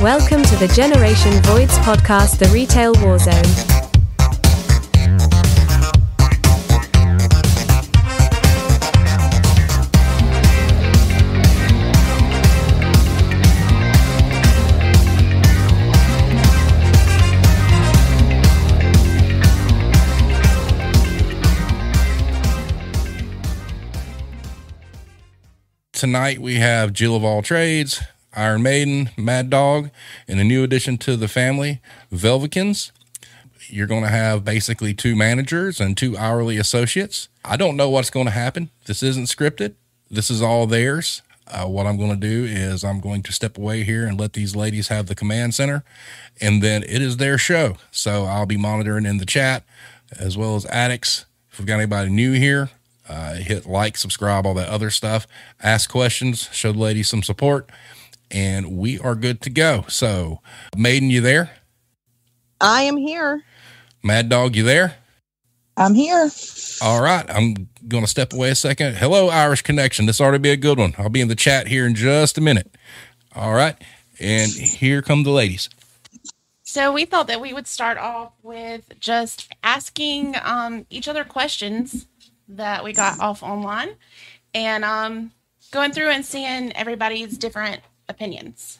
Welcome to the Generation Voids podcast, The Retail Warzone. Tonight we have Jill of all trades, Iron Maiden, Mad Dog, and a new addition to the family, Velvikins. You're going to have basically 2 managers and 2 hourly associates. I don't know what's going to happen. This isn't scripted. This is all theirs. What I'm going to do is I'm going to step away here and let these ladies have the command center, and then it is their show. So I'll be monitoring in the chat as well as addicts. If we've got anybody new here, hit like, subscribe, all that other stuff. Ask questions, show the ladies some support, and we are good to go. So, Maiden, you there? I am here. Mad Dog, you there? I'm here. All right, I'm going to step away a second. Hello, Irish Connection. This ought to be a good one. I'll be in the chat here in just a minute. All right, and here come the ladies. So we thought that we would start off with just asking each other questions that we got off online and going through and seeing everybody's different opinions.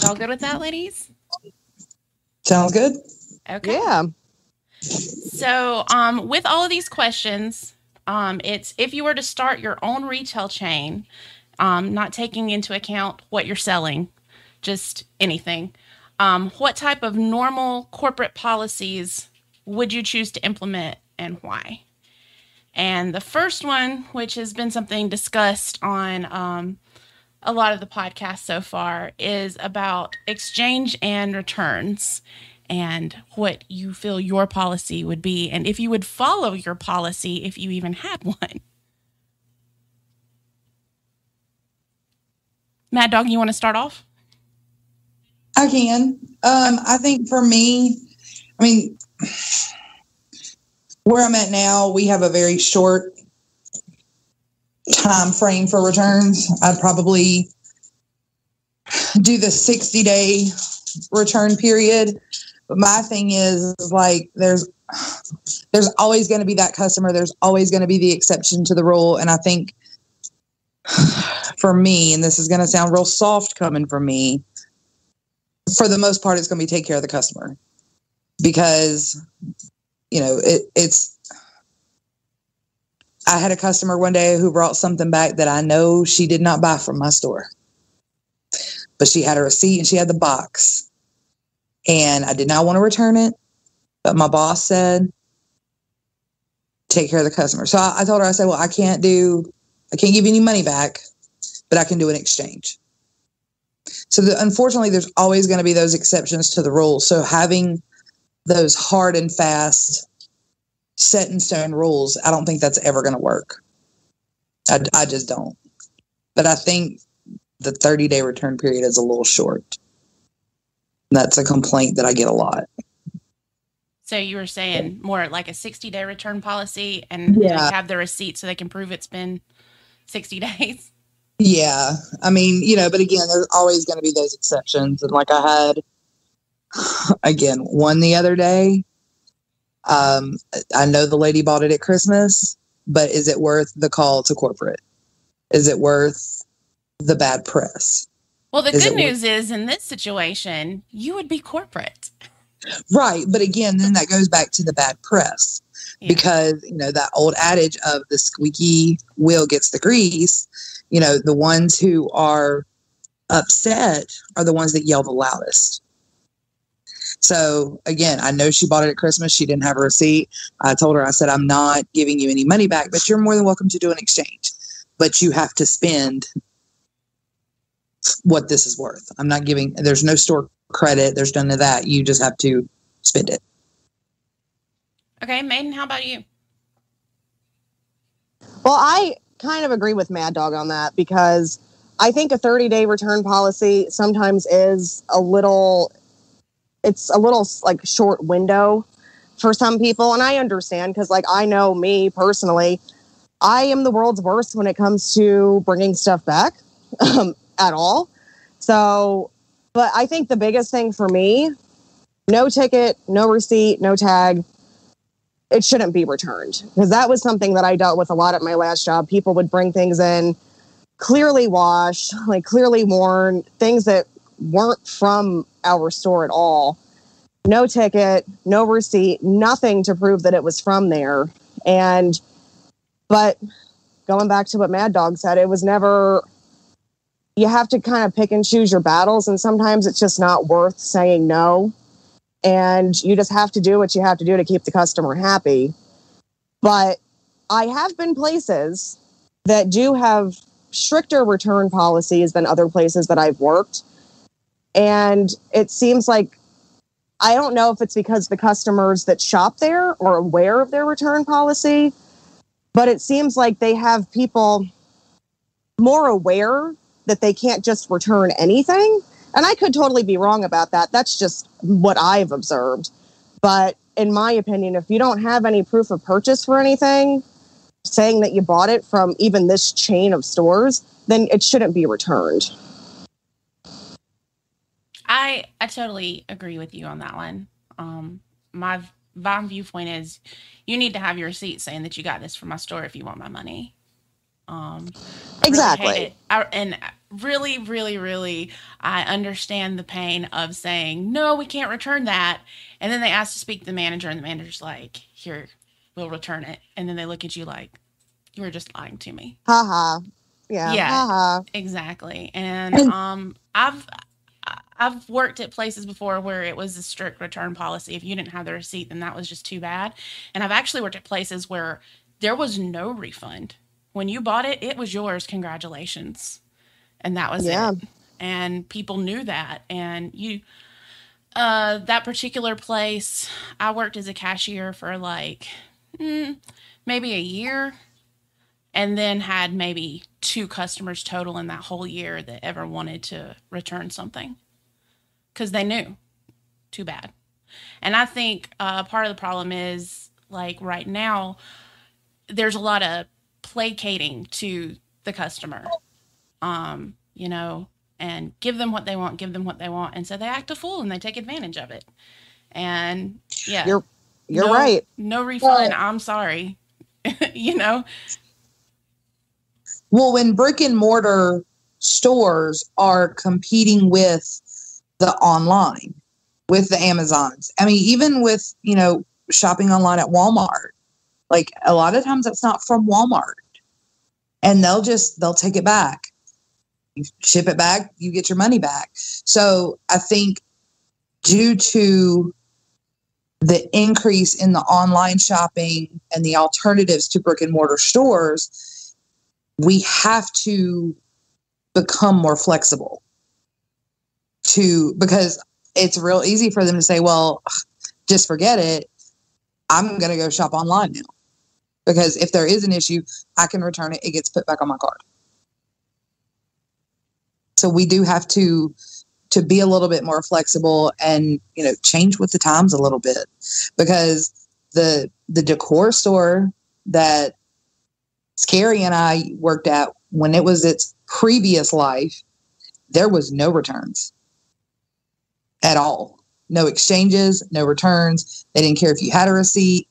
Y'all good with that, ladies? Sounds good. Okay. Yeah. So with all of these questions, it's if you were to start your own retail chain, not taking into account what you're selling, just anything, what type of normal corporate policies would you choose to implement and why? And the first one, which has been something discussed on a lot of the podcasts so far, is about exchange and returns and what you feel your policy would be and if you would follow your policy if you even had one. Mad Dog, you want to start off? I can. I think for me, where I'm at now, we have a very short time frame for returns. I'd probably do the 60-day return period. But my thing is like, there's always going to be that customer. There's always going to be the exception to the rule. And I think for me, and this is going to sound real soft coming from me, for the most part, it's going to be take care of the customer because I had a customer one day who brought something back that I know she did not buy from my store, but she had a receipt and she had the box, and I did not want to return it, but my boss said, take care of the customer. So I told her, I said, well, I can't give you any money back, but I can do an exchange. So unfortunately, there's always going to be those exceptions to the rules. So having those hard and fast, set in stone rules, I don't think that's ever going to work. I just don't. But I think the 30-day return period is a little short. That's a complaint that I get a lot. So you were saying more like a 60-day return policy and like have the receipt so they can prove it's been 60 days? Yeah. But again, there's always going to be those exceptions. And like I had, again, one the other day. I know the lady bought it at Christmas, but is it worth the call to corporate? Is it worth the bad press? Well, the good news is in this situation, you would be corporate. Right. But again, then that goes back to the bad press because, that old adage of the squeaky wheel gets the grease, the ones who are upset are the ones that yell the loudest. So again, I know she bought it at Christmas. She didn't have a receipt. I told her, I said, I'm not giving you any money back, but you're more than welcome to do an exchange, but you have to spend what this is worth. There's no store credit. There's none of that. You just have to spend it. Okay. Maiden, how about you? Well, I kind of agree with Mad Dog on that because I think a 30-day return policy sometimes is it's a little like short window for some people. And I understand because like, I know me personally, I am the world's worst when it comes to bringing stuff back at all. So But I think the biggest thing for me, no ticket, no receipt, no tag, it shouldn't be returned. Because that was something that I dealt with a lot at my last job. People would bring things in clearly washed, like clearly worn, things that weren't from our store at all. No ticket, no receipt, nothing to prove that it was from there. But going back to what Mad Dog said, it was never, you have to kind of pick and choose your battles. And sometimes it's just not worth saying no. And you just have to do what you have to do to keep the customer happy. But I have been places that do have stricter return policies than other places that I've worked. And it seems like, I don't know if it's because the customers that shop there are aware of their return policy, but it seems like they have people more aware that they can't just return anything. And I could totally be wrong about that. That's just what I've observed. But in my opinion, if you don't have any proof of purchase for anything, saying that you bought it from even this chain of stores, then it shouldn't be returned. I totally agree with you on that one. My viewpoint is you need to have your receipt saying that you got this from my store if you want my money. Exactly. And really, really, really, I understand the pain of saying, no, we can't return that. And then they ask to speak to the manager, and the manager's like, here, we'll return it. And then they look at you like, you were just lying to me. Haha. Yeah. Haha. Exactly. And I've worked at places before where it was a strict return policy. If you didn't have the receipt, then that was just too bad. And I've actually worked at places where there was no refund. When you bought it, it was yours. Congratulations. And that was it. And people knew that. And that particular place, I worked as a cashier for like maybe a year, and then had maybe 2 customers total in that whole year that ever wanted to return something because they knew. Too bad. And I think part of the problem is, like, right now, there's a lot of placating to the customer, and give them what they want. And so they act a fool and they take advantage of it. And you're right. No refund. I'm sorry. Well, when brick and mortar stores are competing with the online, with the Amazons, I mean, even with, shopping online at Walmart, like a lot of times that's not from Walmart, and they'll take it back. You ship it back, you get your money back. So I think due to the increase in the online shopping and the alternatives to brick and mortar stores, we have to become more flexible because it's real easy for them to say, well, just forget it. I'm going to go shop online now, because if there is an issue, I can return it. It gets put back on my card. So we do have to be a little bit more flexible and, change with the times a little bit, because the decor store that Scary and I worked at, when it was its previous life, there was no returns at all. No exchanges, no returns. They didn't care if you had a receipt.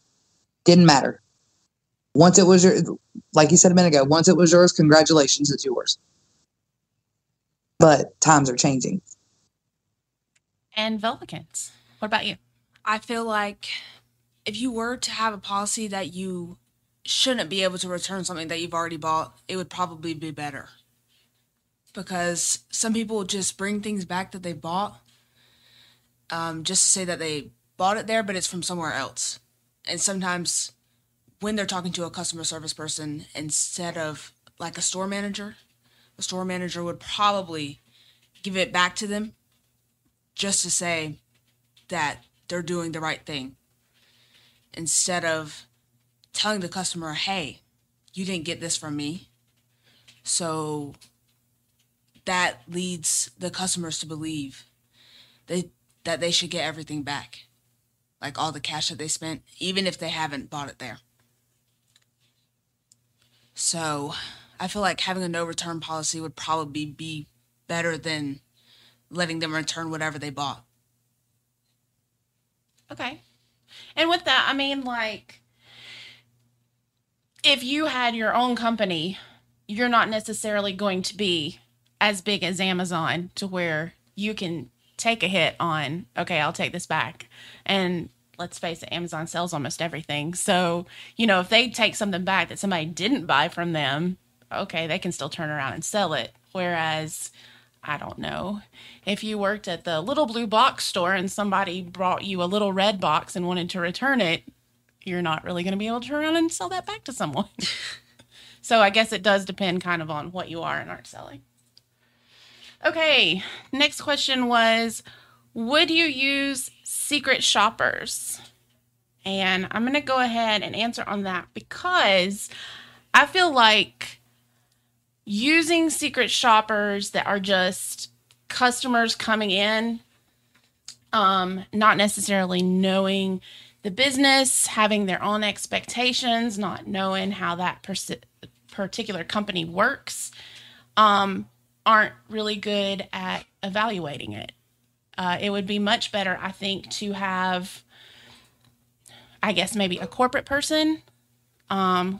Didn't matter. Once it was like you said a minute ago, once it was yours, congratulations, it's yours. But times are changing. And Velvicans, what about you? I feel like if you were to have a policy that you shouldn't be able to return something that you've already bought, it would probably be better. Because some people just bring things back that they bought, just to say that they bought it there, but it's from somewhere else. And sometimes when they're talking to a customer service person, instead of like a store manager would probably give it back to them just to say that they're doing the right thing, instead of telling the customer, hey, you didn't get this from me. So that leads the customers to believe that they should get everything back, like all the cash that they spent, even if they haven't bought it there. So I feel like having a no return policy would probably be better than letting them return whatever they bought. Okay. And with that, I mean, like, if you had your own company, you're not necessarily going to be as big as Amazon to where you can take a hit on, okay, I'll take this back. And let's face it, Amazon sells almost everything. So, if they take something back that somebody didn't buy from them, okay, they can still turn around and sell it. Whereas, I don't know, if you worked at the little blue box store and somebody brought you a little red box and wanted to return it, you're not really going to be able to turn around and sell that back to someone. So I guess it does depend kind of on what you are and aren't selling. Okay, next question was, would you use secret shoppers? And I'm going to go ahead and answer on that because I feel like using secret shoppers that are just customers coming in, not necessarily knowing the business, having their own expectations, not knowing how that particular company works, aren't really good at evaluating it. It would be much better, I think, to have, I guess, maybe a corporate person,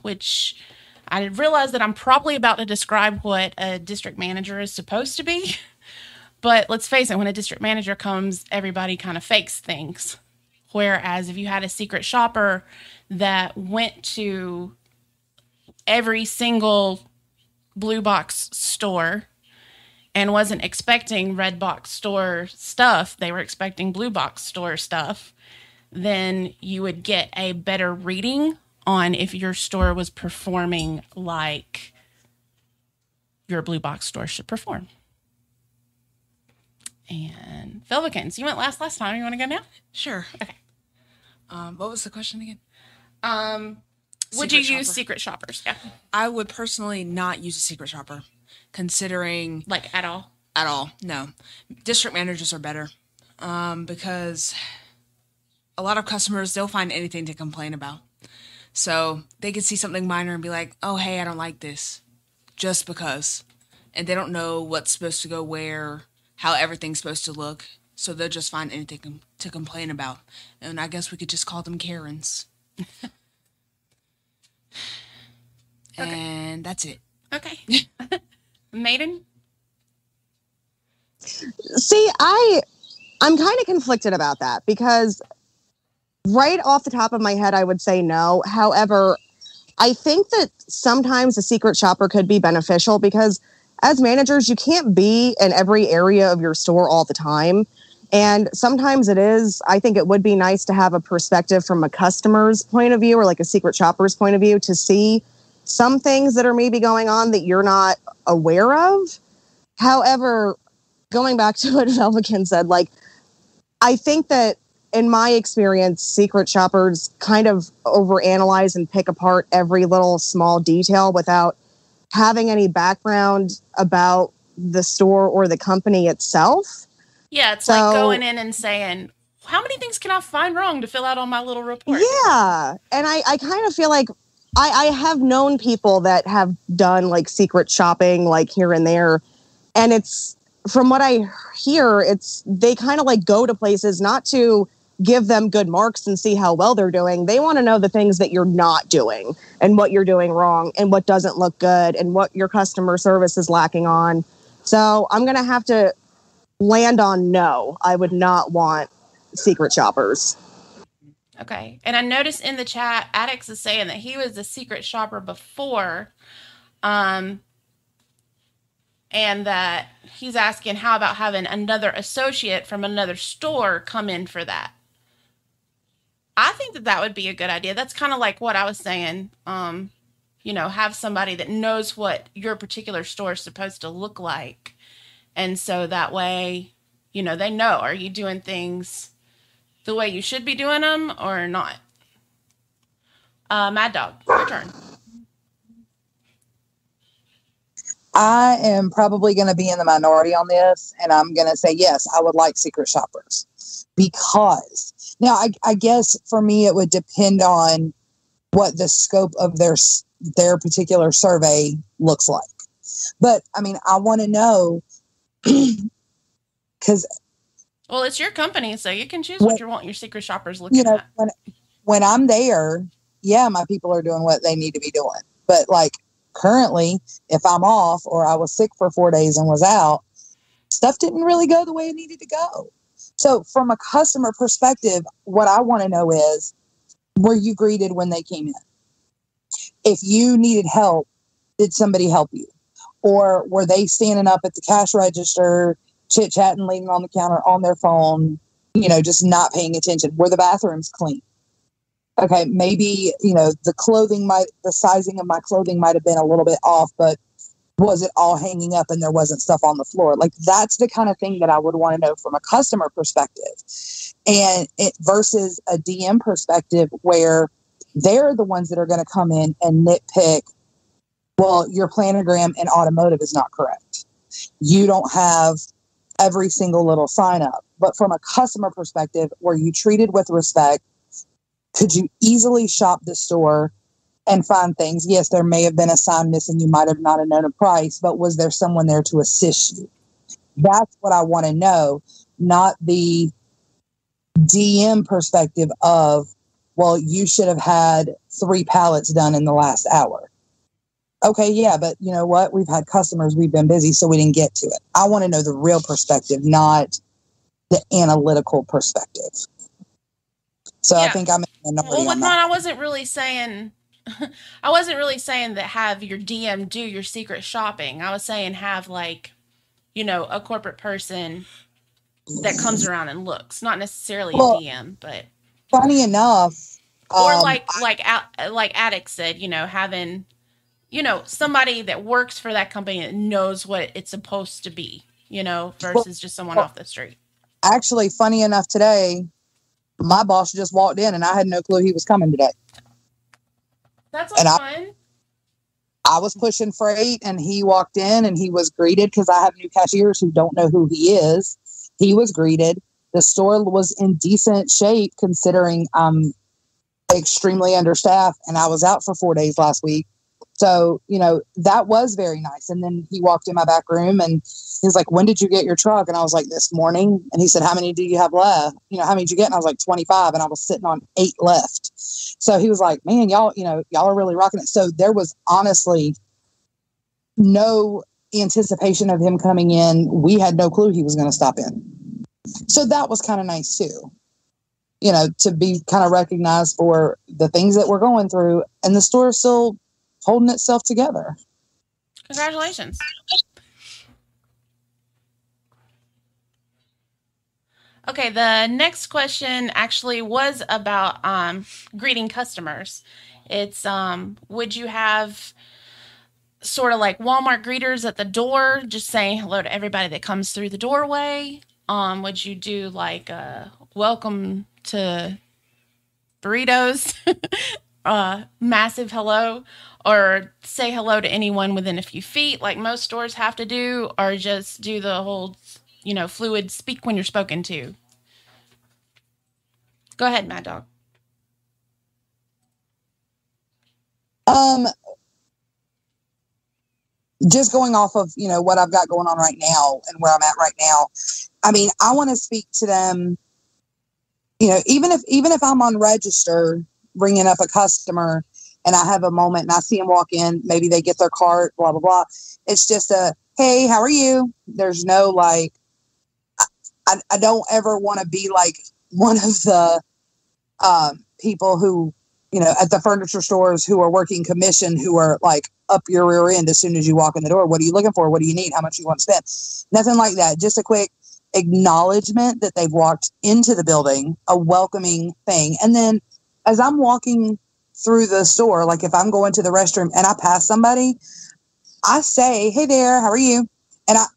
which I realize that I'm probably about to describe what a district manager is supposed to be. But let's face it, when a district manager comes, everybody kind of fakes things. Whereas if you had a secret shopper that went to every single blue box store and wasn't expecting red box store stuff, they were expecting blue box store stuff, then you would get a better reading on if your store was performing like your blue box store should perform. And Velvikins, you went last time. You want to go now? Sure. Okay. What was the question again? Would you use secret shoppers? Yeah. I would personally not use a secret shopper, considering... Like, at all? At all, no. District managers are better, because a lot of customers, they'll find anything to complain about. So they can see something minor and be like, oh, hey, I don't like this, just because. And they don't know what's supposed to go where, how everything's supposed to look. So they'll just find anything to complain about. And I guess we could just call them Karens. Okay. And that's it. Okay. Maiden? See, I'm kind of conflicted about that because right off the top of my head, I would say no. However, I think that sometimes a secret shopper could be beneficial because as managers, you can't be in every area of your store all the time. And sometimes I think it would be nice to have a perspective from a customer's point of view or like a secret shopper's point of view to see some things that are maybe going on that you're not aware of. However, going back to what Velvikin said, like, I think that in my experience, secret shoppers kind of overanalyze and pick apart every little small detail without having any background about the store or the company itself. Yeah, it's like going in and saying, how many things can I find wrong to fill out on my little report? Yeah. And I kind of feel like I have known people that have done like secret shopping like here and there. And it's, from what I hear, they kind of like go to places not to give them good marks and see how well they're doing. They want to know the things that you're not doing and what you're doing wrong and what doesn't look good and what your customer service is lacking on. So I'm going to have to land on no. I would not want secret shoppers. Okay. And I noticed in the chat, Addix is saying that he was a secret shopper before, and that he's asking how about having another associate from another store come in for that. I think that would be a good idea. That's kind of like what I was saying. Have somebody that knows what your particular store is supposed to look like. And so that way, they know, are you doing things the way you should be doing them or not? Mad Dog, your turn. I am probably going to be in the minority on this, and I'm going to say, yes, I would like secret shoppers. Because, now, I guess for me, it would depend on what the scope of their particular survey looks like. But, I mean, I want to know because Well, it's your company, so you can choose what you want your secret shoppers looking you know, at. when I'm there, yeah, my people are doing what they need to be doing. But like currently, if I'm off or I was sick for 4 days and was out, stuff didn't really go the way it needed to go. So from a customer perspective, what I want to know is, were you greeted when they came in? If you needed help, did somebody help you? Or were they standing up at the cash register, chit-chatting, leaning on the counter on their phone, just not paying attention? Were the bathrooms clean? Okay, maybe, the sizing of my clothing might have been a little bit off, but was it all hanging up and there wasn't stuff on the floor? Like, that's the kind of thing that I would want to know from a customer perspective. And it versus a DM perspective where they're the ones that are going to come in and nitpick, well, your planogram in automotive is not correct. You don't have every single little sign up. But from a customer perspective, were you treated with respect? Could you easily shop the store and find things? Yes, there may have been a sign missing. You might have not have known a price, but was there someone there to assist you? That's what I want to know, not the DM perspective of, well, you should have had 3 pallets done in the last hour. Okay, yeah, but you know what? We've had customers, we've been busy, so we didn't get to it. I want to know the real perspective, not the analytical perspective. So yeah. I think I'm in the minority with on that. mine, I wasn't really saying that have your DM do your secret shopping. I was saying have a corporate person that comes around and looks, not necessarily a DM, but funny enough, or like Attic said, having somebody that works for that company that knows what it's supposed to be, versus just someone off the street. Actually, funny enough, today my boss just walked in and I had no clue he was coming today. That's fun. I was pushing freight and he walked in and he was greeted because I have new cashiers who don't know who he is. He was greeted. The store was in decent shape considering I'm extremely understaffed and I was out for 4 days last week. So, that was very nice. And then he walked in my back room and he was like, when did you get your truck? And I was like, this morning. And he said, how many do you have left? How many did you get? And I was like, 25. And I was sitting on 8 left. So he was like, man, y'all are really rocking it. So there was honestly no anticipation of him coming in. We had no clue he was going to stop in. So that was kind of nice too, to be kind of recognized for the things that we're going through, and the store is still holding itself together. Congratulations. Okay, the next question actually was about greeting customers. It's would you have sort of like Walmart greeters at the door, just saying hello to everybody that comes through the doorway? Would you do like welcome to burritos, massive hello, or say hello to anyone within a few feet like most stores have to do, or just do the whole, fluid speak when you're spoken to? Go ahead, Mad Dog. Just going off of, what I've got going on right now and where I'm at right now. I mean, I want to speak to them, even if I'm on register bringing up a customer and I have a moment and I see them walk in, maybe they get their cart, blah, blah, blah. It's just a, hey, how are you? There's no like, I don't ever want to be like one of the people who, at the furniture stores who are working commission, who are like up your rear end as soon as you walk in the door. What are you looking for? What do you need? How much you want to spend? Nothing like that. Just a quick acknowledgement that they've walked into the building, a welcoming thing. And then as I'm walking through the store, like if I'm going to the restroom and I pass somebody, I say, hey there, how are you?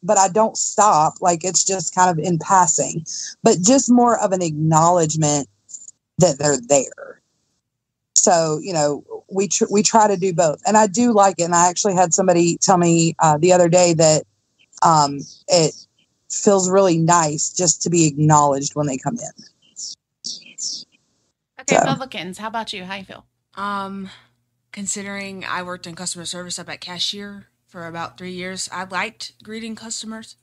But I don't stop. Like it's just kind of in passing, but just more of an acknowledgement that they're there. So, we try to do both, and I do like it. And I actually had somebody tell me the other day that it feels really nice just to be acknowledged when they come in. Okay, Publicans, how about you? How you feel? Considering I worked in customer service up at cashier for about 3 years, I liked greeting customers,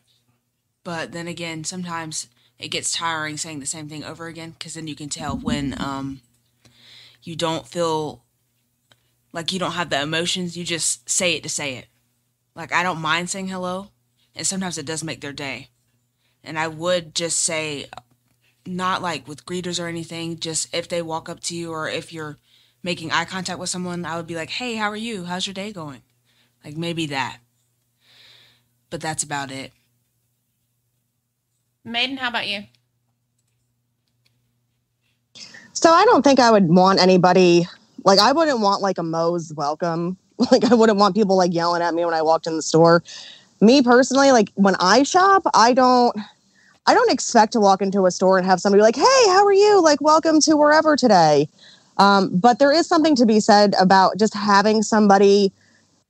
But then again, sometimes it gets tiring saying the same thing over again, because then you can tell when you don't feel like you don't have the emotions. You just say it to say it. Like, I don't mind saying hello, and sometimes it does make their day. And I would just say, not like with greeters or anything, just if they walk up to you or if you're making eye contact with someone, I would be like, hey, how are you? How's your day going? Like, maybe that. But that's about it. Maiden, how about you? So I don't think I would want anybody, like, I wouldn't want like a Moe's welcome. Like, I wouldn't want people like yelling at me when I walked in the store. Me personally, like, when I shop, I don't expect to walk into a store and have somebody like, hey, how are you? Like, welcome to wherever today. But there is something to be said about just having somebody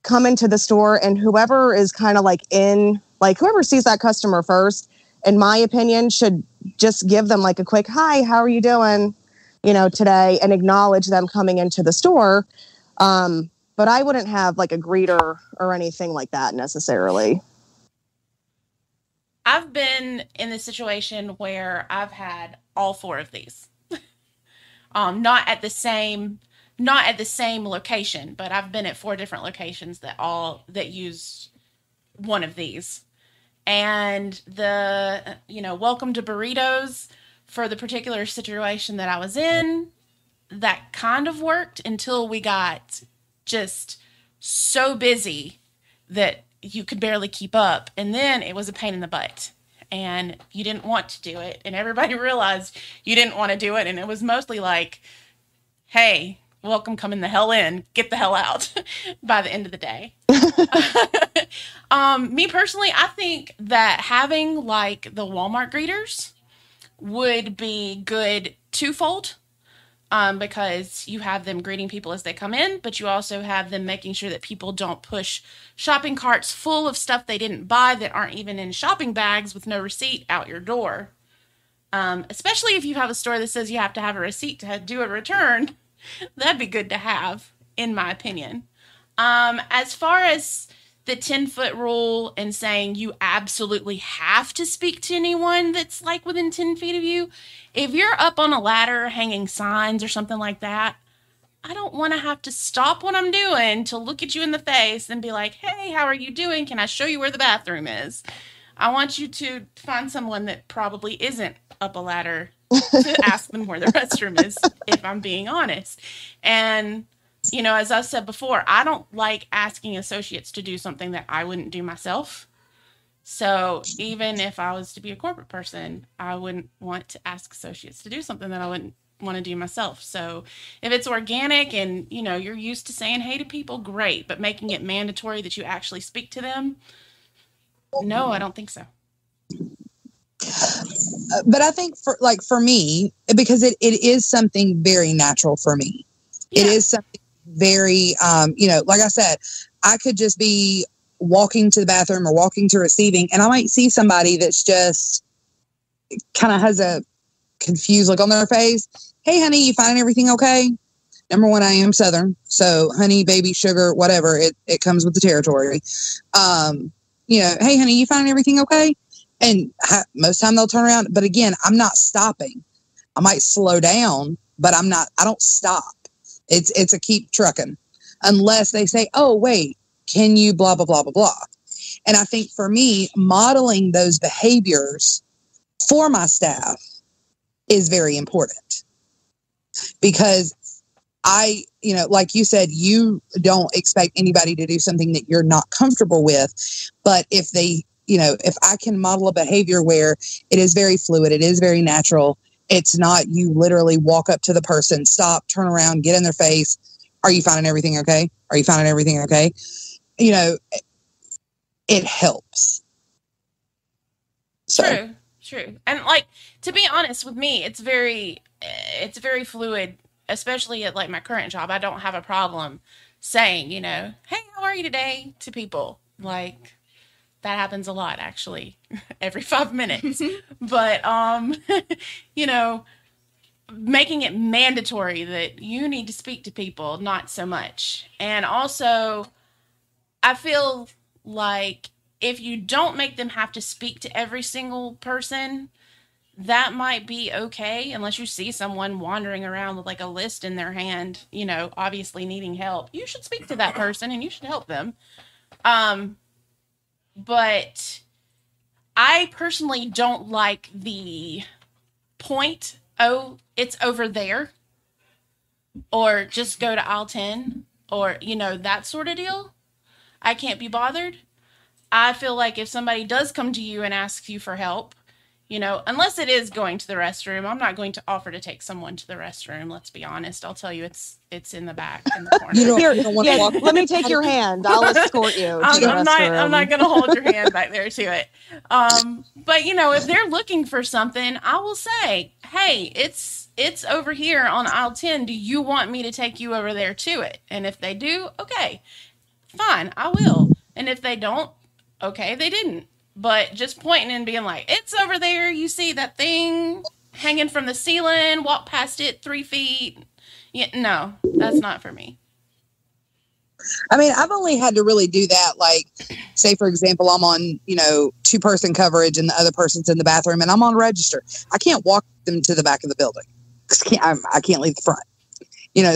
come into the store, and whoever is kind of like whoever sees that customer first, in my opinion, should just give them like a quick, hi, how are you doing, today, and acknowledge them coming into the store. But I wouldn't have like a greeter or anything like that necessarily. I've been in the situation where I've had all four of these. Not at the same location, but I've been at 4 different locations that use one of these. And the, welcome to burritos for the particular situation that I was in, that kind of worked until we got just so busy that you could barely keep up. And then it was a pain in the butt. And you didn't want to do it. And everybody realized you didn't want to do it. And it was mostly like, hey, welcome, coming the hell in, get the hell out by the end of the day. Me personally, I think that having like the Walmart greeters would be good twofold. Because you have them greeting people as they come in, but you also have them making sure that people don't push shopping carts full of stuff they didn't buy that aren't even in shopping bags with no receipt out your door. Especially if you have a store that says you have to have a receipt to do a return. That'd be good to have, in my opinion. As far as the 10-foot rule and saying you absolutely have to speak to anyone that's like within 10 feet of you, if you're up on a ladder hanging signs or something like that, I don't want to have to stop what I'm doing to look at you in the face and be like, hey, how are you doing? Can I show you where the bathroom is? I want you to find someone that probably isn't up a ladder to ask them where the restroom is, if I'm being honest. And, as I said before, I don't like asking associates to do something that I wouldn't do myself. So even if I was to be a corporate person, I wouldn't want to ask associates to do something that I wouldn't want to do myself. So if it's organic and, you're used to saying hey to people, great. But making it mandatory that you actually speak to them, no, I don't think so. But I think for me, because it is something very natural for me. Yeah. It is something very, like I said, I could just be walking to the bathroom or walking to receiving, and I might see somebody that's just kind of has a confused look on their face. Hey, honey, you finding everything okay? Number one, I am Southern, so honey, baby, sugar, whatever, it comes with the territory. Hey, honey, you finding everything okay? And most of the time they'll turn around, but again, I'm not stopping. I might slow down, but I don't stop. It's a keep trucking unless they say, oh, wait, can you blah, blah, blah, blah, blah. And I think for me, modeling those behaviors for my staff is very important, because like you said, you don't expect anybody to do something that you're not comfortable with. But if they, if I can model a behavior where it is very fluid, it is very natural, it's not you literally walk up to the person, stop, turn around, get in their face. Are you finding everything okay? Are you finding everything okay? It helps. So. True. And like, to be honest with me, it's very fluid, especially at like my current job. I don't have a problem saying, hey, how are you today to people? Like, that happens a lot, actually, every 5 minutes. But, making it mandatory that you need to speak to people, not so much. And also, I feel like if you don't make them have to speak to every single person, that might be okay, unless you see someone wandering around with like a list in their hand, you know, obviously needing help. You should speak to that person and you should help them. But I personally don't like the point, oh, it's over there, or just go to aisle 10, or, you know, that sort of deal. I can't be bothered. I feel like if somebody does come to you and asks you for help, you know, unless it is going to the restroom, I'm not going to offer to take someone to the restroom. Let's be honest. I'll tell you, it's in the back in the corner. Let me take your hand. I'll escort you. I'm not going to hold your hand back there to it. But you know, if they're looking for something, I will say, hey, it's over here on aisle 10. Do you want me to take you over there to it? And if they do, okay, fine, I will. And if they don't, okay, they didn't. But just pointing and being like, it's over there. You see that thing hanging from the ceiling, walk past it 3 feet. Yeah, no, that's not for me. I mean, I've only had to really do that. Like, say, for example, I'm on, 2-person coverage and the other person's in the bathroom and I'm on register. I can't walk them to the back of the building. I can't leave the front.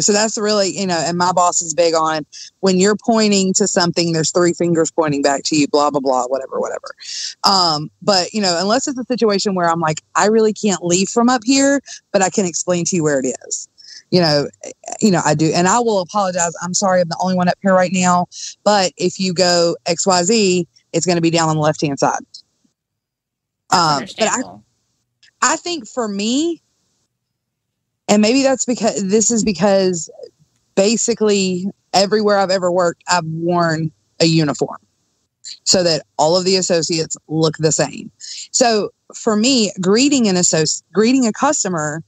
So that's really, and my boss is big on when you're pointing to something, there's 3 fingers pointing back to you, blah, blah, blah, whatever. But, unless it's a situation where I'm like, I really can't leave from up here, but I can explain to you where it is. I do. And I will apologize. I'm sorry. I'm the only one up here right now. But if you go XYZ, it's going to be down on the left-hand side. But I think for me, and maybe that's because basically everywhere I've ever worked, I've worn a uniform so that all of the associates look the same. So for me, greeting a customer,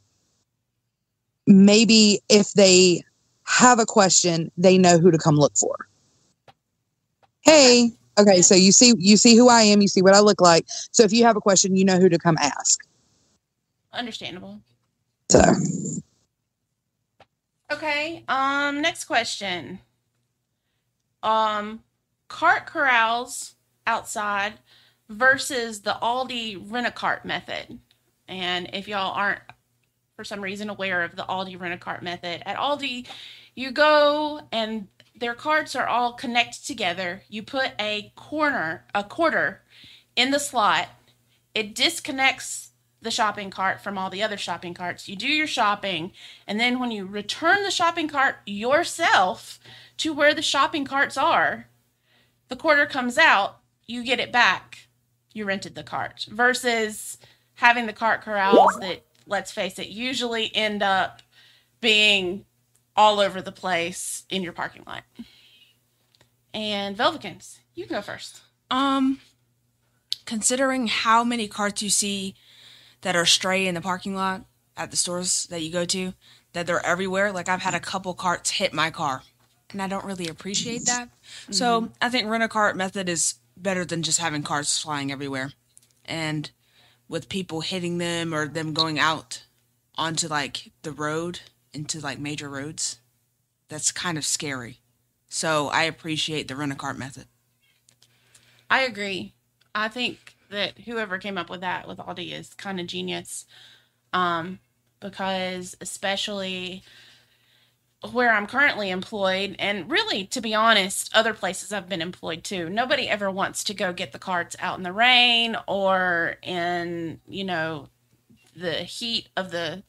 maybe if they have a question, they know who to come look for. Hey, okay, so you see who I am, you see what I look like. So if you have a question, you know who to come ask. Understandable. So. Okay. Next question. Cart corrals outside versus the Aldi rent-a-cart method. And if y'all aren't for some reason aware of the Aldi rent-a-cart method, at Aldi you go and their carts are all connected together. You put a quarter in the slot. It disconnects the shopping cart from all the other shopping carts. You do your shopping, and then when you return the shopping cart yourself to where the shopping carts are, the quarter comes out, you get it back. You rented the cart. Versus having the cart corrals that, let's face it, usually end up being all over the place in your parking lot. And Velvikins, you go first. Considering how many carts you see that are stray in the parking lot at the stores that you go to, that they're everywhere. Like, I've had a couple carts hit my car, and I don't really appreciate that. Mm-hmm. So I think rent-a-cart method is better than just having carts flying everywhere. And with people hitting them or them going out onto, like, the road, into, like, major roads, that's kind of scary. So I appreciate the rent-a-cart method. I agree. I think that whoever came up with that with Aldi is kind of genius, because especially where I'm currently employed, and really, to be honest, other places I've been employed too, nobody ever wants to go get the carts out in the rain or in, the heat of the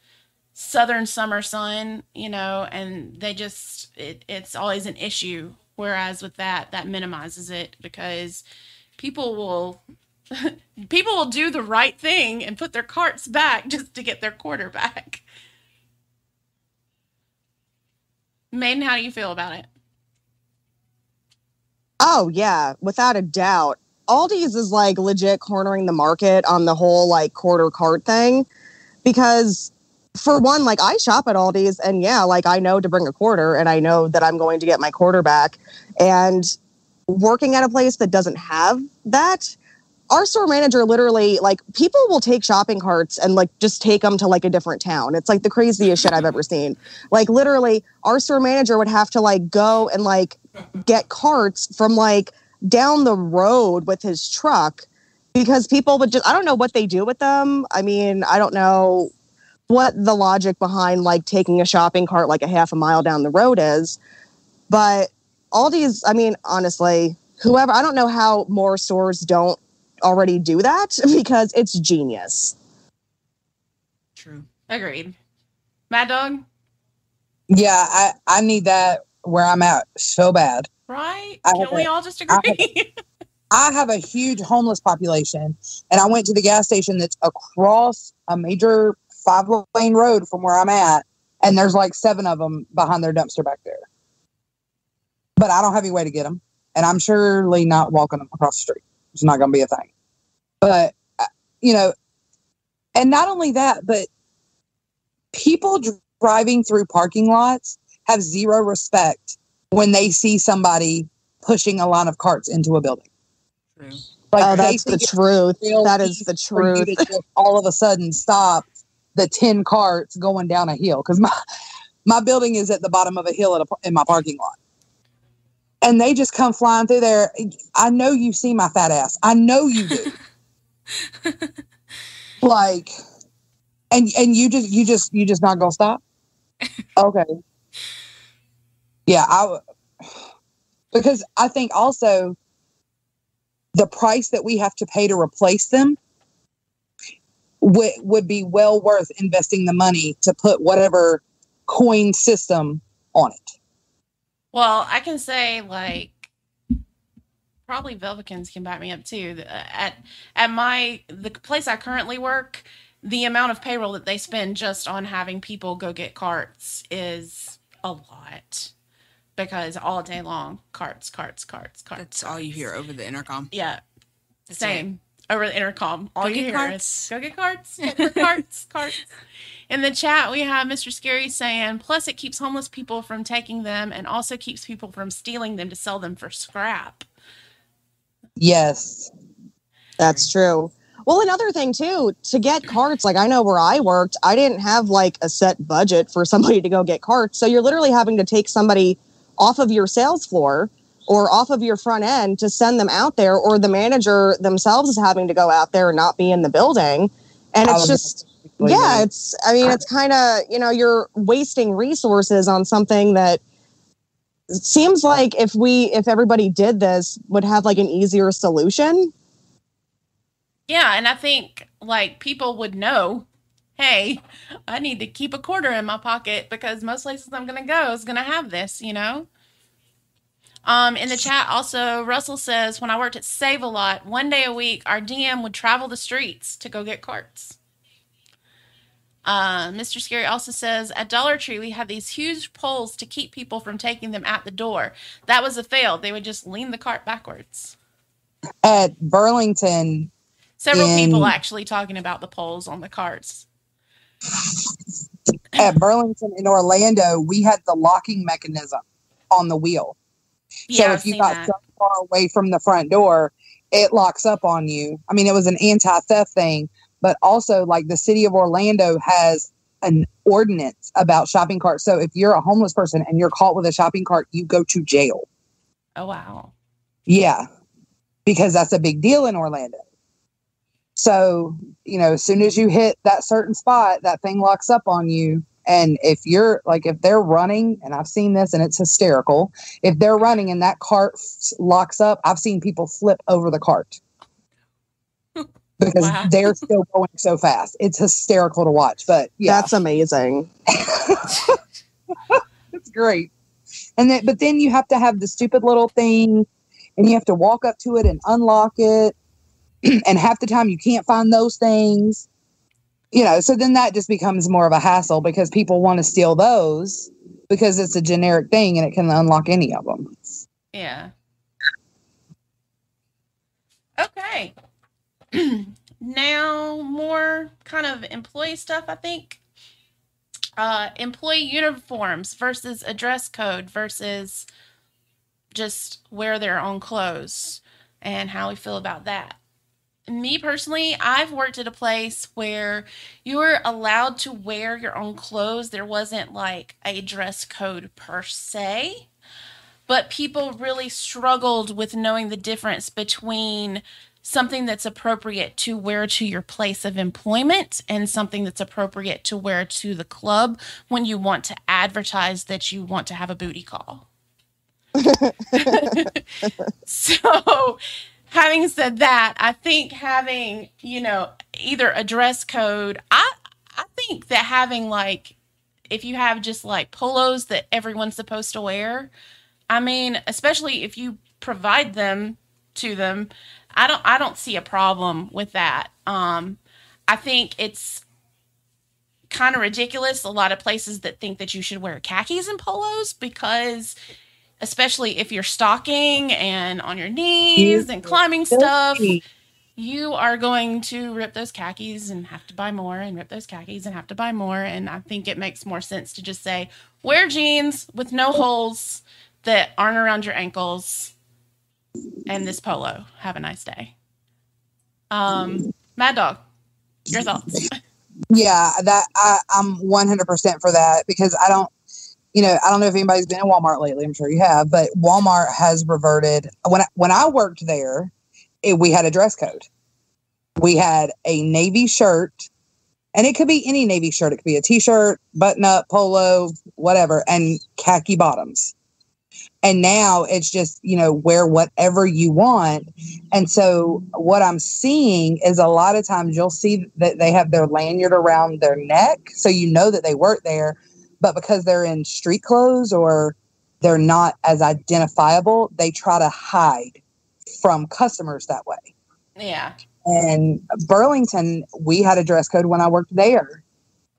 southern summer sun, and they just, it's always an issue. Whereas with that minimizes it, because people will do the right thing and put their carts back just to get their quarter back. Maiden, how do you feel about it? Oh, yeah, without a doubt. Aldi's is like legit cornering the market on the whole like quarter cart thing. Because for one, like I shop at Aldi's and yeah, like I know to bring a quarter and I know that I'm going to get my quarter back. And working at a place that doesn't have that, our store manager literally, like, people will take shopping carts and, like, just take them to, like, a different town. It's, like, the craziest shit I've ever seen. Like, literally, our store manager would have to, like, go and, like, get carts from, like, down the road with his truck because people would just, I don't know what they do with them. I mean, I don't know what the logic behind like taking a shopping cart like a half a mile down the road is. But all these, I mean, honestly, whoever, I don't know how more stores don't already do that because it's genius. True. Agreed. Mad Dog? Yeah, I need that where I'm at so bad. Right? I Can have we a- all just agree? I have a huge homeless population, and I went to the gas station that's across a major 5-lane road from where I'm at, and there's like 7 of them behind their dumpster back there. But I don't have any way to get them, and I'm surely not walking them across the street. It's not going to be a thing. But, you know, and not only that, but people driving through parking lots have zero respect when they see somebody pushing a line of carts into a building. True. Like, Oh, that's the truth. That is the for you truth. to just all of a sudden stop the 10 carts going down a hill, because my building is at the bottom of a hill in my parking lot, and they just come flying through there. I know you see my fat ass. I know you do. Like, and you just not gonna stop? Okay. Yeah, because I think also the price that we have to pay to replace them would be well worth investing the money to put whatever coin system on it. Well, I can say, like, probably Velvikins can back me up too. At the place I currently work, the amount of payroll that they spend just on having people go get carts is a lot. Because all day long, carts. That's all you hear over the intercom. Yeah. That's Same. Over the intercom. All Go you get hear carts. is, go get carts. Go get carts. Carts. In the chat, we have Mr. Scary saying, plus it keeps homeless people from taking them and also keeps people from stealing them to sell them for scrap. Yes. That's true. Well, another thing too, to get carts, like I know where I worked, I didn't have like a set budget for somebody to go get carts. So you're literally having to take somebody off of your sales floor or off of your front end to send them out there, or the manager themselves is having to go out there and not be in the building. And it's just, yeah, it's, I mean, it's kind of, you know, you're wasting resources on something that seems like if everybody did this would have like an easier solution. Yeah, and I think like people would know, hey, I need to keep a quarter in my pocket because most places I'm going to go is going to have this, you know? In the chat also, Russell says, when I worked at Save-A-Lot, one day a week, our DM would travel the streets to go get carts. Mr. Scary also says, at Dollar Tree, we had these huge poles to keep people from taking them at the door. That was a fail. They would just lean the cart backwards. At Burlington, Several people actually talking about the poles on the carts. At Burlington in Orlando, we had the locking mechanism on the wheel. Yeah, so if you got so far away from the front door, it locks up on you. I mean, it was an anti-theft thing, but also like the city of Orlando has an ordinance about shopping carts. So if you're a homeless person and you're caught with a shopping cart, you go to jail. Oh, wow. Yeah, because that's a big deal in Orlando. So, you know, as soon as you hit that certain spot, that thing locks up on you. And if they're running, and I've seen this and it's hysterical, if they're running and that cart locks up, I've seen people flip over the cart because they're still going so fast. It's hysterical to watch, but yeah. That's amazing. It's great. But then you have to have the stupid little thing and you have to walk up to it and unlock it. And half the time you can't find those things. You know, so then that just becomes more of a hassle because people want to steal those because it's a generic thing and it can unlock any of them. Yeah. Okay. Now, more kind of employee stuff, I think. Employee uniforms versus a dress code versus just wear their own clothes and how we feel about that. Me personally, I've worked at a place where you were allowed to wear your own clothes. There wasn't like a dress code per se. but people really struggled with knowing the difference between something that's appropriate to wear to your place of employment and something that's appropriate to wear to the club when you want to advertise that you want to have a booty call. So, having said that, I think having, either a dress code, I think that having if you have just polos that everyone's supposed to wear, I mean, especially if you provide them to them, I don't see a problem with that. I think it's kind of ridiculous. A lot of places that think that you should wear khakis and polos because, especially if you're stalking and on your knees and climbing stuff, you are going to rip those khakis and have to buy more and rip those khakis and have to buy more. And I think it makes more sense to just say, wear jeans with no holes that aren't around your ankles and this polo. Have a nice day. Mad Dog, your thoughts? Yeah, I'm 100% for that because I don't know if anybody's been in Walmart lately. I'm sure you have, but Walmart has reverted. When I worked there, we had a dress code. We had a navy shirt, and it could be any navy shirt. It could be a t-shirt, button-up, polo, whatever, and khaki bottoms. And now it's just, wear whatever you want. And so what I'm seeing is a lot of times you'll see that they have their lanyard around their neck. So you know that they work there. But because they're in street clothes or they're not as identifiable, they try to hide from customers that way. Yeah. And Burlington, we had a dress code when I worked there.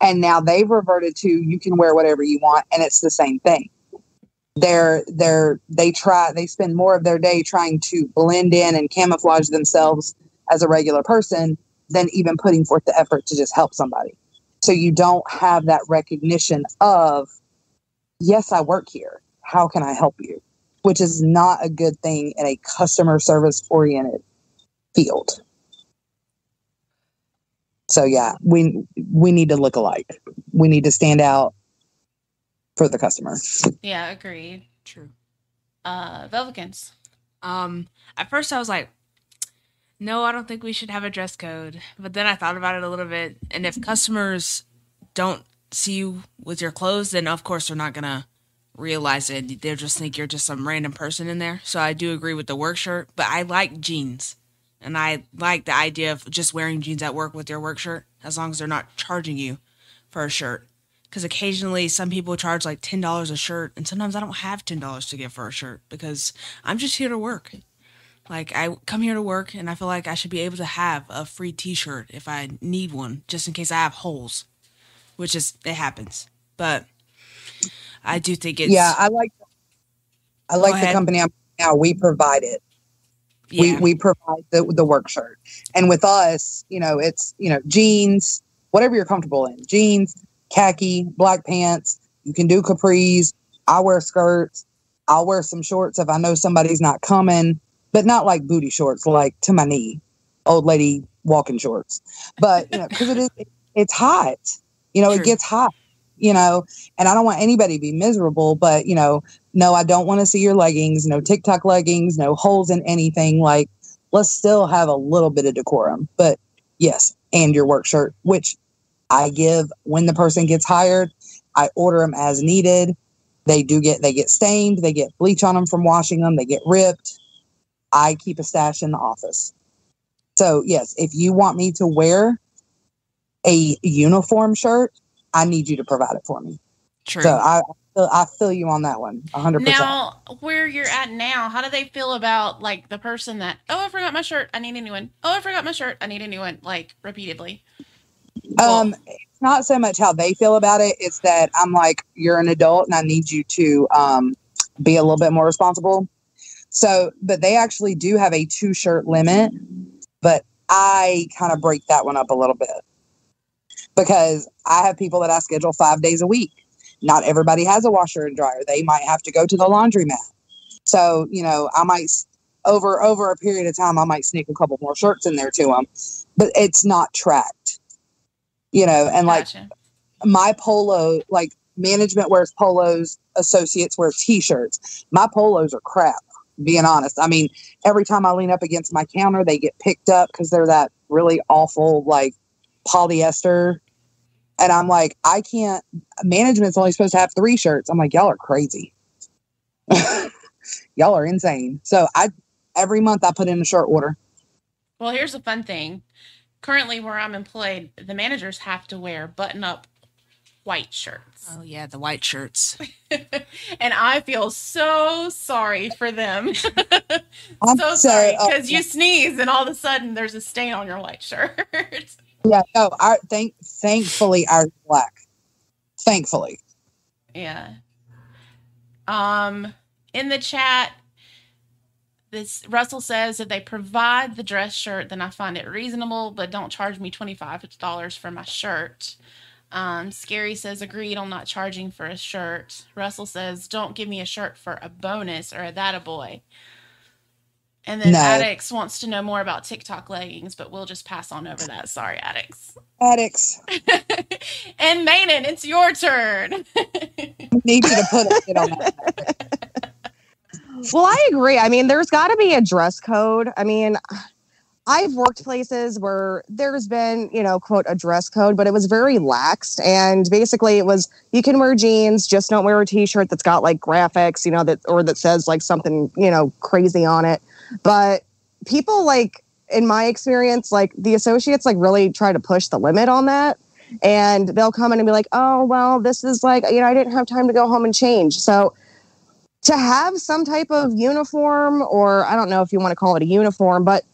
And now they've reverted to you can wear whatever you want. And it's the same thing. They spend more of their day trying to blend in and camouflage themselves as a regular person than even putting forth the effort to just help somebody. So you don't have that recognition of, yes, I work here. How can I help you? Which is not a good thing in a customer service oriented field. So yeah, we need to look alike. We need to stand out for the customer. Yeah, agreed. True. Velvikins. At first I was like, no, I don't think we should have a dress code. But then I thought about it a little bit. And if customers don't see you with your clothes, then of course they're not going to realize it. They'll just think you're just some random person in there. So I do agree with the work shirt, but I like jeans. And I like the idea of just wearing jeans at work with your work shirt, as long as they're not charging you for a shirt. Because occasionally some people charge like $10 a shirt, and sometimes I don't have $10 to give for a shirt because I'm just here to work. Like, I come here to work, and I feel like I should be able to have a free t-shirt if I need one, just in case I have holes, which it happens. But I do think it's... Yeah, I like the company I'm now. We provide it. Yeah. We provide the work shirt. And with us, it's, jeans, whatever you're comfortable in. Jeans, khaki, black pants. You can do capris. I'll wear skirts. I'll wear some shorts if I know somebody's not coming, but not like booty shorts, like to my knee, old lady walking shorts. But, because it's hot, True. It gets hot, and I don't want anybody to be miserable, but, no, I don't want to see your leggings, no TikTok leggings, no holes in anything. Like, let's still have a little bit of decorum, but yes. And your work shirt, which I give when the person gets hired. I order them as needed. They get stained. They get bleach on them from washing them. They get ripped. I keep a stash in the office. So yes, if you want me to wear a uniform shirt, I need you to provide it for me. True. So I feel you on that one, 100%. Now, where you're at now, how do they feel about like the person that, oh, I forgot my shirt, I need a new one. Oh, I forgot my shirt, I need a new one, like repeatedly? It's not so much how they feel about it. It's that I'm like, you're an adult and I need you to be a little bit more responsible. So, but they actually do have a 2-shirt limit, but I kind of break that one up a little bit because I have people that I schedule 5 days a week. Not everybody has a washer and dryer. They might have to go to the laundromat. So, I might, over a period of time, I might sneak a couple more shirts in there to them, but it's not tracked, and like Gotcha. My polo, like management wears polos, associates wear t-shirts. My polos are crap, being honest. I mean, every time I lean up against my counter, they get picked up because they're that really awful, like, polyester. And I'm like, I can't, management's only supposed to have 3 shirts. I'm like, y'all are crazy. Y'all are insane. So every month I put in a shirt order. Well, here's a fun thing. Currently, where I'm employed, the managers have to wear button-up white shirts. Oh, yeah, the white shirts. And I feel so sorry for them. I'm so sorry, because you sneeze and all of a sudden there's a stain on your white shirt. Yeah, no, thankfully ours is black. Thankfully. Yeah. In the chat, Russell says, if they provide the dress shirt, then I find it reasonable, but don't charge me $25 for my shirt. Scary says, agreed on not charging for a shirt. Russell says, don't give me a shirt for a bonus or a that-a-boy. And then Addix wants to know more about TikTok leggings, but we'll just pass on over that. Sorry, Addix. And Maiden, it's your turn. I need you to put a bit on that. Well, I agree. I mean, there's got to be a dress code. I mean, I've worked places where there's been, quote, a dress code, but it was very lax. And basically it was, you can wear jeans, just don't wear a t-shirt that's got like graphics, that says like something, crazy on it. But people, like, in my experience, like the associates like really try to push the limit on that. And they'll come in and be like, oh, well, this is like, I didn't have time to go home and change. So to have some type of uniform, or I don't know if you want to call it a uniform, but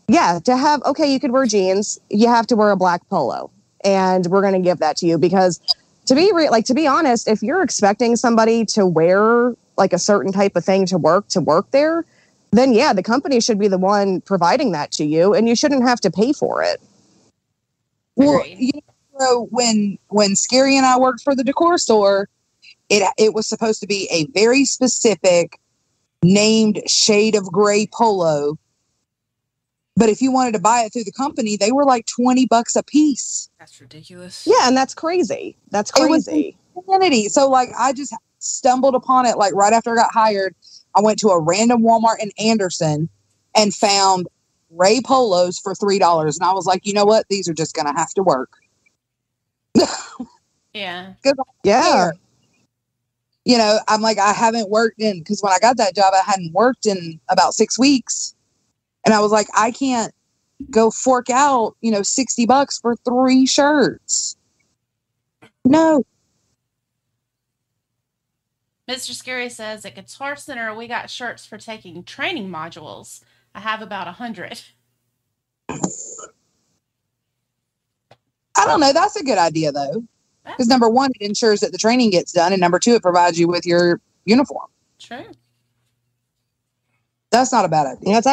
yeah, to have, okay, you could wear jeans, you have to wear a black polo, and we're going to give that to you, because to be honest, if you're expecting somebody to wear like a certain type of thing to work there, then yeah, the company should be the one providing that to you, and you shouldn't have to pay for it. Well, when Scary and I worked for the decor store, it was supposed to be a very specific named shade of gray polo. But if you wanted to buy it through the company, they were like $20 a piece. That's ridiculous. Yeah, and that's crazy. That's crazy. It was insanity. So like I just stumbled upon it like right after I got hired. I went to a random Walmart in Anderson and found gray polos for $3. And I was like, you know what? These are just going to have to work. Yeah. Yeah. I'm like, I haven't worked because when I got that job, I hadn't worked in about 6 weeks. And I was like, I can't go fork out, $60 for 3 shirts. No. Mr. Scary says, at Guitar Center, we got shirts for taking training modules. I have about 100. I don't know. That's a good idea, though. Because number 1, it ensures that the training gets done. And number 2, it provides you with your uniform. True. That's not a bad idea. That's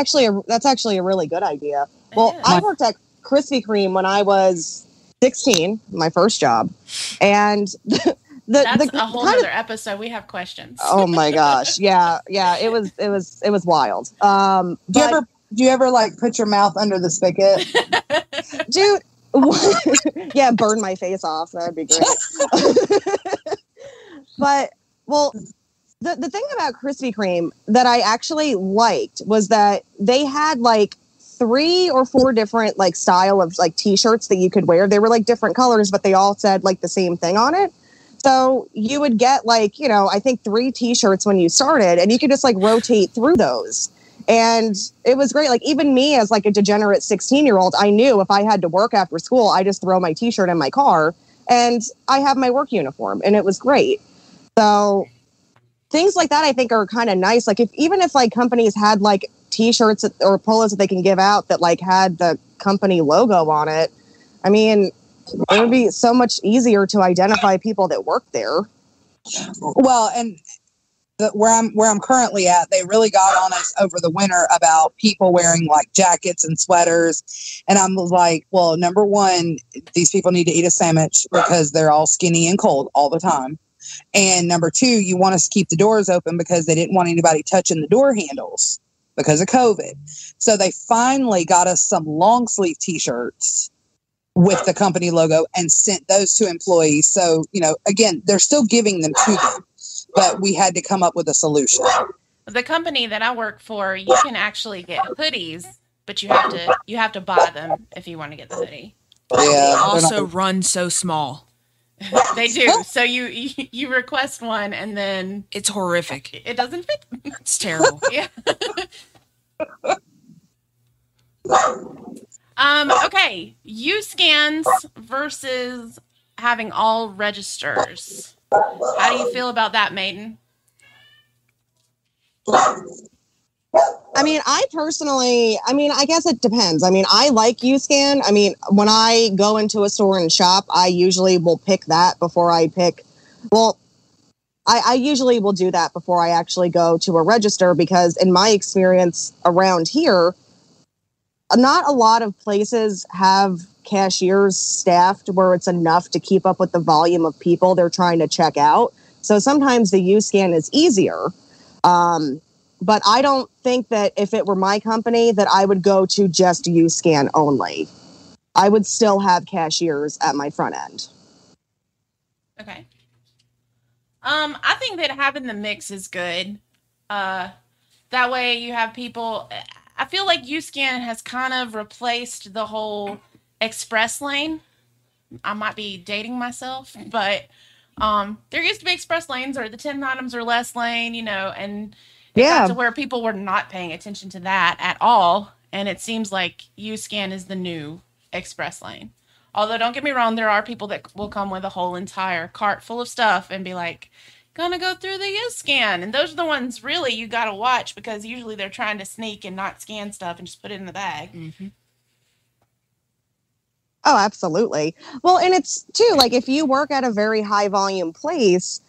actually a really good idea. Well, I worked at Krispy Kreme when I was 16, my first job. And that's a whole other episode. We have questions. Oh my gosh. Yeah. It was wild. Do you ever like put your mouth under the spigot? Dude, yeah, burn my face off. That'd be great. But well, the thing about Krispy Kreme that I actually liked was that they had like 3 or 4 different like style of like t-shirts that you could wear. They were like different colors, but they all said like the same thing on it. So you would get like, I think 3 t-shirts when you started, and you could just like rotate through those. And it was great. Like even me as like a degenerate 16-year-old, I knew if I had to work after school, I just throw my t-shirt in my car and I have my work uniform, and it was great. So things like that I think are kind of nice. Like even if like companies had like t-shirts or polos that they can give out that like had the company logo on it, I mean, it would be so much easier to identify people that work there. Well, and where I'm currently at, they really got on us over the winter about people wearing like jackets and sweaters. And I'm like, well, number 1, these people need to eat a sandwich because they're all skinny and cold all the time. And number 2, you want us to keep the doors open because they didn't want anybody touching the door handles because of COVID. So they finally got us some long sleeve t-shirts with the company logo and sent those to employees. So, again, they're still giving them to them, but we had to come up with a solution. The company that I work for, you can actually get hoodies, but you have to buy them if you want to get the hoodie. Yeah. They also run so small. They do. So you request one and then It's horrific. it doesn't fit. It's terrible. Yeah. Okay. U-scans versus having all registers. How do you feel about that, Maiden? I mean, I guess it depends. I mean, I like U-Scan. I mean, when I go into a store and shop, I usually will pick that before I pick, well, I usually will do that before I actually go to a register, because in my experience around here, not a lot of places have cashiers staffed where it's enough to keep up with the volume of people they're trying to check out. So sometimes the U-Scan is easier. But I don't think that if it were my company that I would go to just U-Scan only. I would still have cashiers at my front end. Okay. I think that having the mix is good. That way you have people. I feel like U-Scan has kind of replaced the whole express lane. I might be dating myself, but there used to be express lanes or the 10 items or less lane, and it got to where people were not paying attention to that at all. And it seems like U-Scan is the new express lane. Although, don't get me wrong, there are people that will come with a whole entire cart full of stuff and be like, gonna go through the U-Scan. And those are the ones really you got to watch, because usually they're trying to sneak and not scan stuff and just put it in the bag. Mm-hmm. Oh, absolutely. Well, and it's too, like, if you work at a very high volume place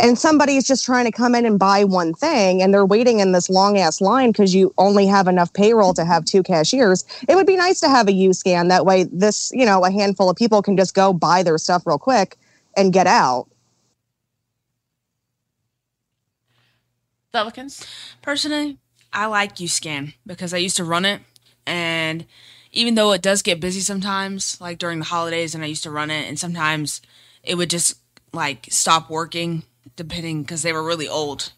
and somebody's just trying to come in and buy one thing and they're waiting in this long ass line because you only have enough payroll to have 2 cashiers, it would be nice to have a U-Scan. That way this, a handful of people can just go buy their stuff real quick and get out. Pelicans? Personally, I like U-Scan because I used to run it, and even though it does get busy sometimes, like during the holidays, and I used to run it, and sometimes it would just stop working, depending, because they were really old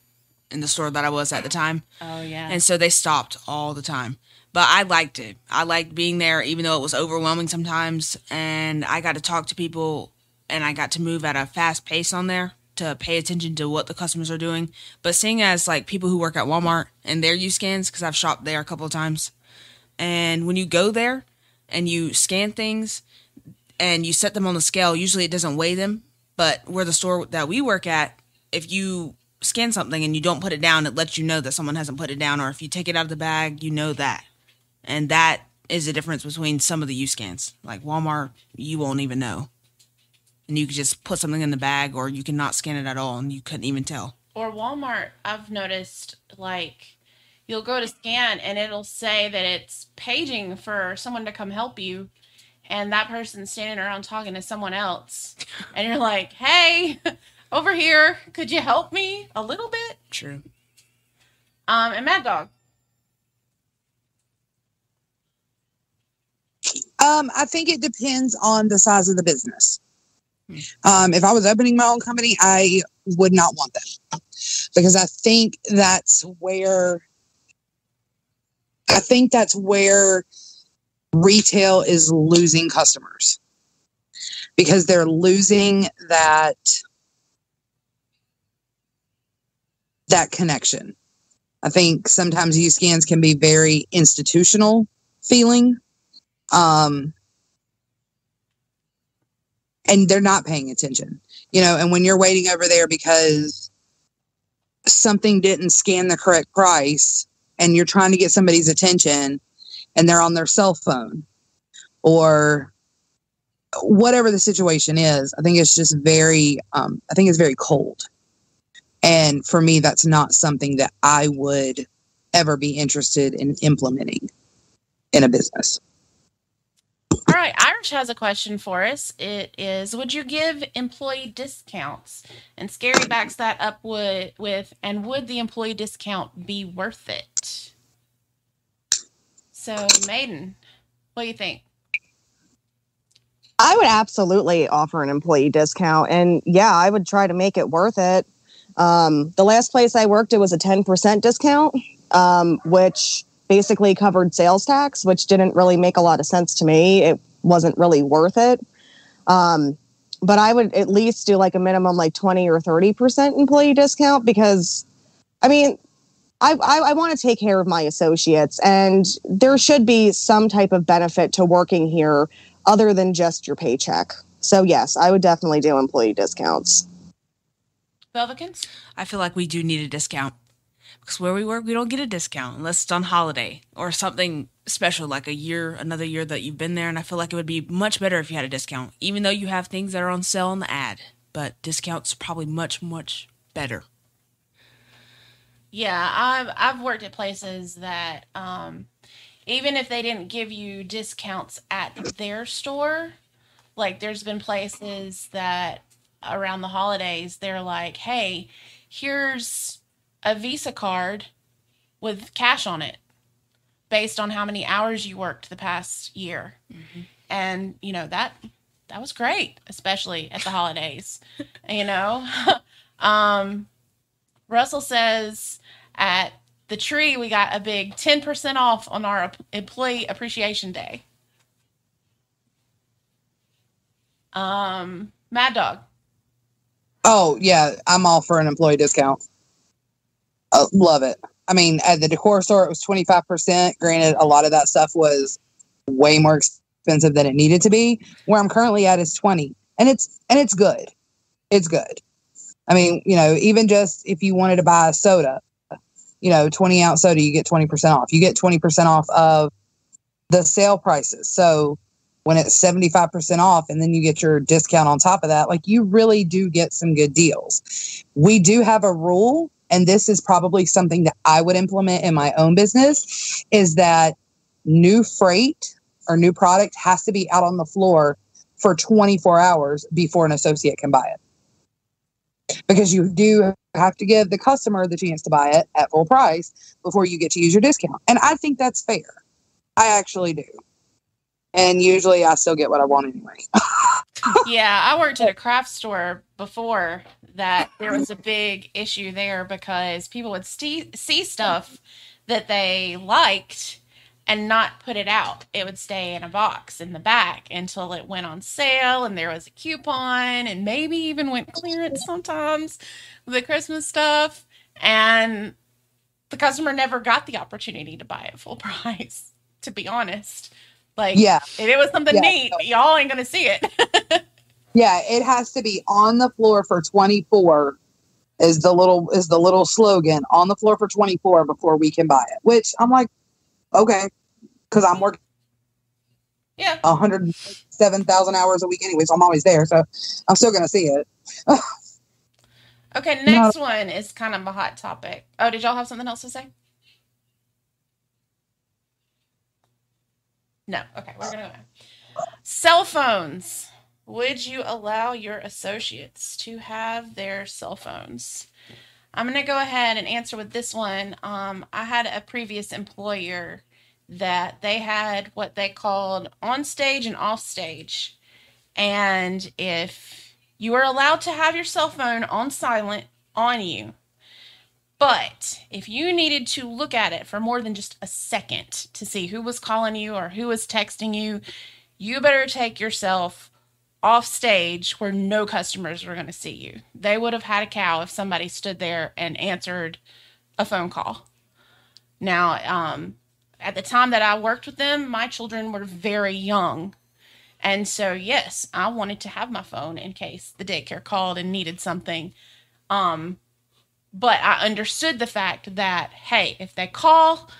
in the store that I was at the time. Oh, yeah. And so they stopped all the time. But I liked it. I liked being there, even though it was overwhelming sometimes. And I got to talk to people, and I got to move at a fast pace on there to pay attention to what the customers are doing. But seeing as people who work at Walmart and their U-Scans, because I've shopped there a couple of times, and when you go there and you scan things and you set them on the scale, usually it doesn't weigh them. But where the store that we work at, if you scan something and you don't put it down, it lets you know that someone hasn't put it down. Or if you take it out of the bag, you know that. And that is the difference between some of the U-Scans. Like Walmart, you won't even know. And you can just put something in the bag, or you cannot scan it at all, and you couldn't even tell. Or Walmart, I've noticed, you'll go to scan and it'll say that it's paging for someone to come help you, and that person's standing around talking to someone else. And you're like, hey, over here, could you help me a little bit? True. And Mad Dog. I think it depends on the size of the business. If I was opening my own company, I would not want that, because I think that's where retail is losing customers, because they're losing that connection. I think sometimes U-Scans can be very institutional feeling. And they're not paying attention, and when you're waiting over there because something didn't scan the correct price and you're trying to get somebody's attention and they're on their cell phone or whatever the situation is, I think it's just very cold. And for me, that's not something that I would ever be interested in implementing in a business. All right, Irish has a question for us. It is, would you give employee discounts? And Scary backs that up with, and would the employee discount be worth it? So, Maiden, what do you think? I would absolutely offer an employee discount. And yeah, I would try to make it worth it. The last place I worked, it was a 10% discount, which basically covered sales tax, which didn't really make a lot of sense to me. It wasn't really worth it. But I would at least do like a minimum like 20 or 30% employee discount because, I mean, I want to take care of my associates, and there should be some type of benefit to working here other than just your paycheck. So yes, I would definitely do employee discounts. Velvikins? I feel like we do need a discount because where we work, we don't get a discount unless it's on holiday or something special like another year that you've been there. And I feel like it would be much better if you had a discount, even though you have things that are on sale on the ad. But discounts are probably much, much better. Yeah, I've worked at places that even if they didn't give you discounts at their store, like there's been places that around the holidays, they're like, hey, here's a Visa card with cash on it based on how many hours you worked the past year. Mm-hmm. And, you know, that was great, especially at the holidays, you know. Russell says at the Tree, we got a big 10% off on our Employee Appreciation Day. Mad Dog. Oh, yeah. I'm all for an employee discount. Love it. I mean, at the decor store, it was 25%. Granted, a lot of that stuff was way more expensive than it needed to be. Where I'm currently at is 20. And it's good. It's good. I mean, you know, even just if you wanted to buy a soda, you know, 20-ounce soda, you get 20% off. You get 20% off of the sale prices. So when it's 75% off and then you get your discount on top of that, like you really do get some good deals. We do have a rule, and this is probably something that I would implement in my own business, is that new freight or new product has to be out on the floor for 24 hours before an associate can buy it. Because you do have to give the customer the chance to buy it at full price before you get to use your discount. And I think that's fair. I actually do. And usually I still get what I want anyway. Yeah, I worked at a craft store before that. There was a big issue there because people would see stuff that they liked and not put it out. It would stay in a box in the back until it went on sale and there was a coupon and maybe even went clearance sometimes with the Christmas stuff. And the customer never got the opportunity to buy it full price, to be honest. Like, yeah. If it was something neat, y'all ain't going to see it. Yeah, it has to be on the floor for 24 is the little slogan, on the floor for 24 before we can buy it, which I'm like, okay, because I'm working 107,000 hours a week anyway, so I'm always there. So I'm still going to see it. Okay, next one is kind of a hot topic. Oh, did y'all have something else to say? No. Okay, we're going to go. Cell phones. Would you allow your associates to have their cell phones? I'm going to go ahead and answer with this one. I had a previous employer that they had what they called on stage and off stage. And if you were allowed to have your cell phone on silent on you, but if you needed to look at it for more than just a second to see who was calling you or who was texting you, you better take yourself off stage where no customers were going to see you. They would have had a cow if somebody stood there and answered a phone call. Now, at the time that I worked with them, my children were very young. And so, yes, I wanted to have my phone in case the daycare called and needed something. But I understood the fact that, hey, if they call,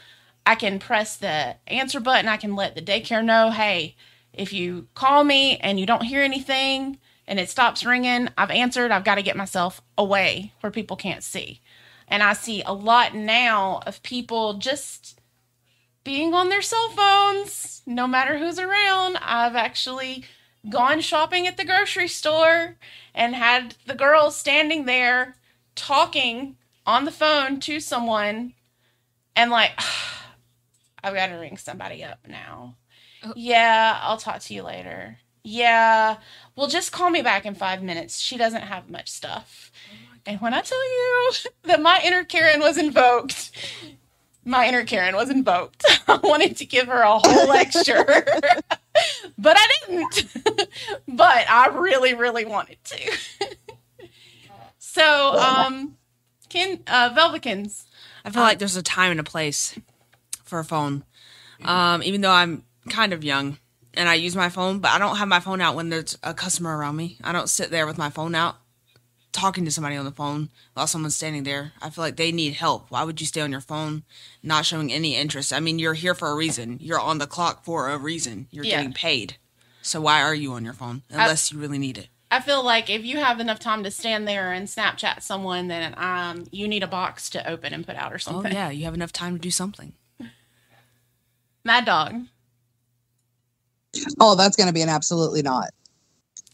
I can press the answer button. I can let the daycare know, hey, if you call me and you don't hear anything and it stops ringing, I've answered. I've got to get myself away where people can't see. And I see a lot now of people just being on their cell phones, no matter who's around. I've actually gone shopping at the grocery store and had the girls standing there talking on the phone to someone and like, I've got to ring somebody up now. Oh. Yeah, I'll talk to you later. Yeah. Well, just call me back in 5 minutes. She doesn't have much stuff. And when I tell you that my inner Karen was invoked, I wanted to give her a whole lecture, but I didn't. But I really, really wanted to. So, Velvikins. I feel like there's a time and a place for a phone. Even though I'm kind of young and I use my phone, but I don't have my phone out when there's a customer around me. I don't sit there with my phone out talking to somebody on the phone while someone's standing there. I feel like they need help. Why would you stay on your phone not showing any interest? I mean, you're here for a reason. You're on the clock for a reason. You're getting paid. So why are you on your phone unless you really need it? I feel like if you have enough time to stand there and Snapchat someone, then you need a box to open and put out or something. Oh, yeah. You have enough time to do something. Mad Dog. Oh, that's going to be an absolutely not.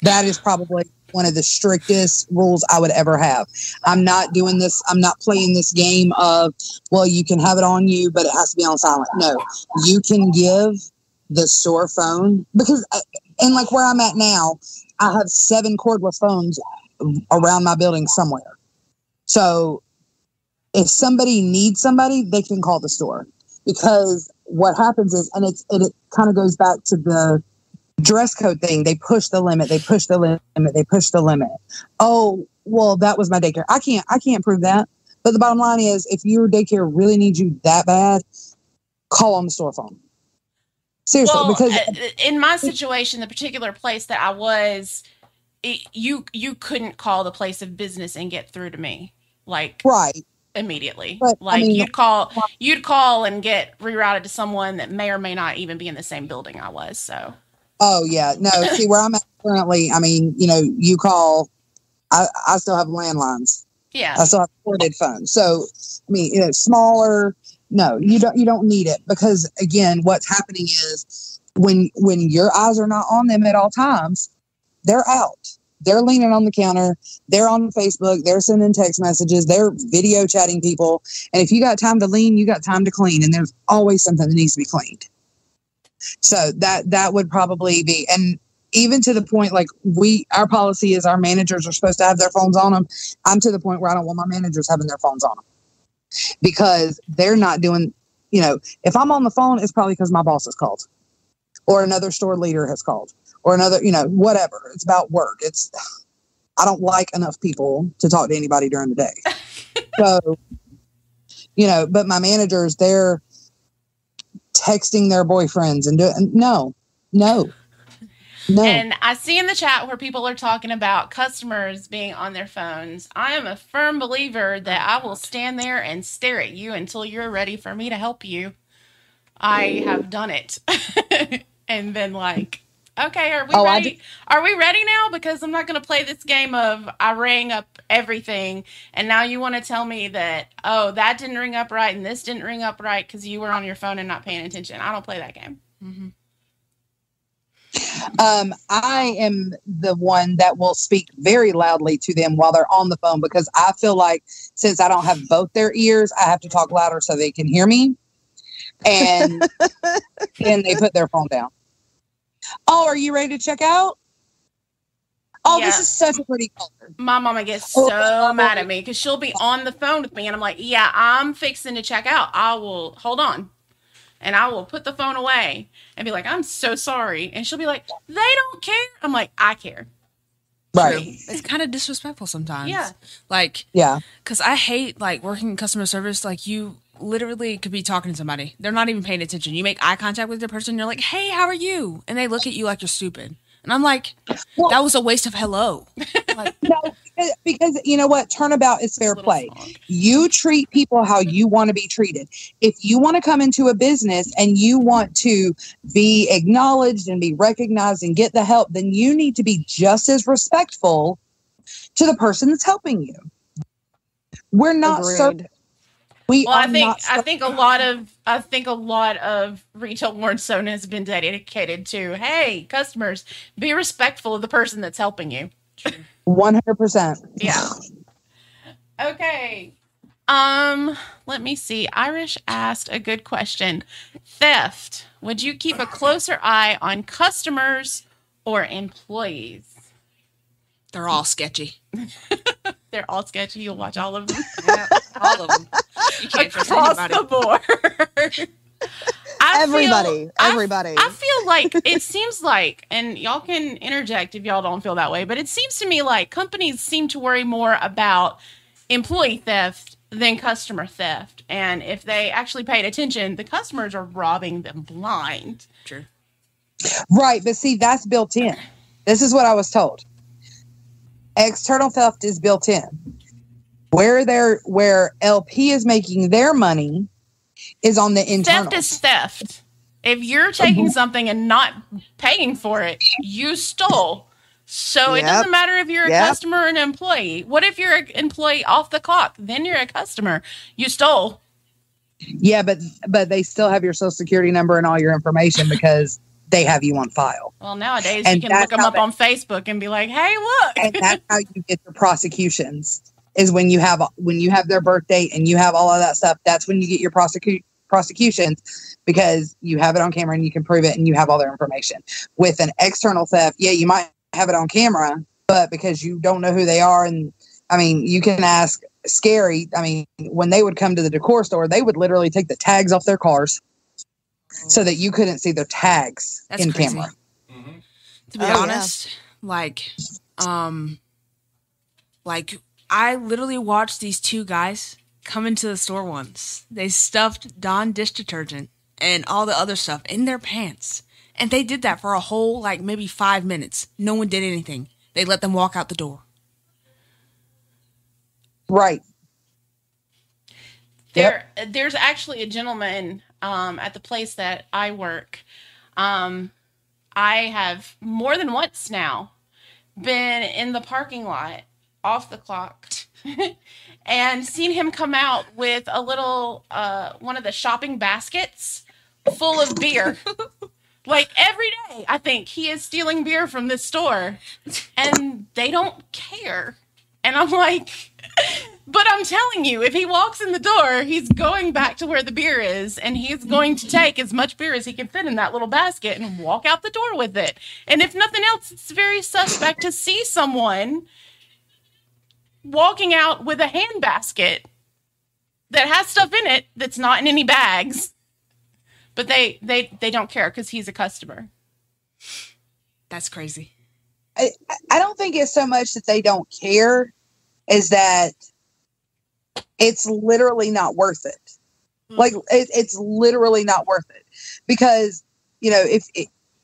That is probably one of the strictest rules I would ever have. I'm not doing this. I'm not playing this game of, well, you can have it on you, but it has to be on silent. No, you can give the store phone because, and like where I'm at now, I have 7 cordless phones around my building somewhere. So if somebody needs somebody, they can call the store, because what happens is, and it kind of goes back to the dress code thing. They push the limit. They push the limit. They push the limit. Oh, well, that was my daycare. I can't prove that. But the bottom line is, if your daycare really needs you that bad, call on the store phone. Seriously, well, because in my situation, the particular place that I was, you couldn't call the place of business and get through to me, like right immediately. But, like I mean, you'd call and get rerouted to someone that may or may not even be in the same building I was. So. Oh yeah, no. See where I'm at currently. I mean, you call. I still have landlines. Yeah, I still have corded phones. So I mean, smaller. No, you don't need it, because again, what's happening is when your eyes are not on them at all times, they're out. They're leaning on the counter. They're on Facebook. They're sending text messages. They're video chatting people. And if you got time to lean, you got time to clean. And there's always something that needs to be cleaned. So that would probably be, and even to the point, like our policy is our managers are supposed to have their phones on them. I'm to the point where I don't want my managers having their phones on them, because they're not doing, if I'm on the phone, it's probably because my boss has called or another store leader has called or another, whatever. It's about work. I don't like enough people to talk to anybody during the day. So, but my managers, they're texting their boyfriends and doing, no. And I see in the chat where people are talking about customers being on their phones. I am a firm believer that I will stand there and stare at you until you're ready for me to help you. I have done it. And been like, okay, are we ready? Are we ready now? Because I'm not going to play this game of I rang up everything, and now you want to tell me that, oh, that didn't ring up right and this didn't ring up right because you were on your phone and not paying attention. I don't play that game. Mm-hmm. I am the one that will speak very loudly to them while they're on the phone, because I feel like since I don't have both their ears, I have to talk louder so they can hear me. And then they put their phone down. Oh, are you ready to check out? Oh, yeah. This is such a pretty color. My mama gets so mad at me because she'll be on the phone with me and I'm like, yeah, I'm fixing to check out. I will hold on. And I will put the phone away and be like, I'm so sorry. And she'll be like, they don't care. I'm like, I care. Right. True. It's kind of disrespectful sometimes. Yeah. Like, yeah. Because I hate working in customer service. Like, you literally could be talking to somebody. They're not even paying attention. You make eye contact with the person. You're like, hey, how are you? And they look at you like you're stupid. And I'm like, that was a waste of hello. No, because you know what? Turnabout is fair play. You treat people how you want to be treated. If you want to come into a business and you want to be acknowledged and be recognized and get the help, then you need to be just as respectful to the person that's helping you. We're not serving. I think a lot of retail Warzone has been dedicated to, hey, customers, be respectful of the person that's helping you. 100%. Yeah. Okay. Let me see. Irish asked a good question. Theft. Would you keep a closer eye on customers or employees? They're all sketchy. They're all sketchy. You'll watch all of them. Yeah, all of them. You can't trust Across anybody. the board. Everybody. I feel like it seems like, and y'all can interject if y'all don't feel that way, but it seems to me like companies seem to worry more about employee theft than customer theft. And if they actually paid attention, the customers are robbing them blind. True. Right. But see, that's built in. This is what I was told. External theft is built in. Where LP is making their money is on the internal. Theft is theft. If you're taking something and not paying for it, you stole. So it doesn't matter if you're a customer or an employee. What if you're an employee off the clock? Then you're a customer. You stole. Yeah, but they still have your social security number and all your information because they have you on file. Well, nowadays you can look them up on Facebook and be like, "Hey, look!" And that's how you get your prosecutions. Is when you have their birth date and you have all of that stuff. That's when you get your prosecutions because you have it on camera and you can prove it and you have all their information. With an external theft, yeah, you might have it on camera, but because you don't know who they are, and I mean, you can ask Scary. I mean, when they would come to the decor store, they would literally take the tags off their cars so that you couldn't see their tags in crazy. camera. Mm-hmm. To be honest, like I literally watched these two guys come into the store once. They stuffed Dawn dish detergent and all the other stuff in their pants. And they did that for a whole, maybe 5 minutes. No one did anything. They let them walk out the door. Right. There's actually a gentleman at the place that I work. I have more than once now been in the parking lot off the clock and seen him come out with a little one of the shopping baskets full of beer. Like every day, I think he is stealing beer from this store and they don't care. And I'm like, but I'm telling you, if he walks in the door, he's going back to where the beer is and he's going to take as much beer as he can fit in that little basket and walk out the door with it. And if nothing else, it's very suspect to see someone walking out with a hand basket that has stuff in it that's not in any bags. But they don't care because he's a customer. That's crazy. I don't think it's so much that they don't care, is that it's literally not worth it. Like it's literally not worth it because,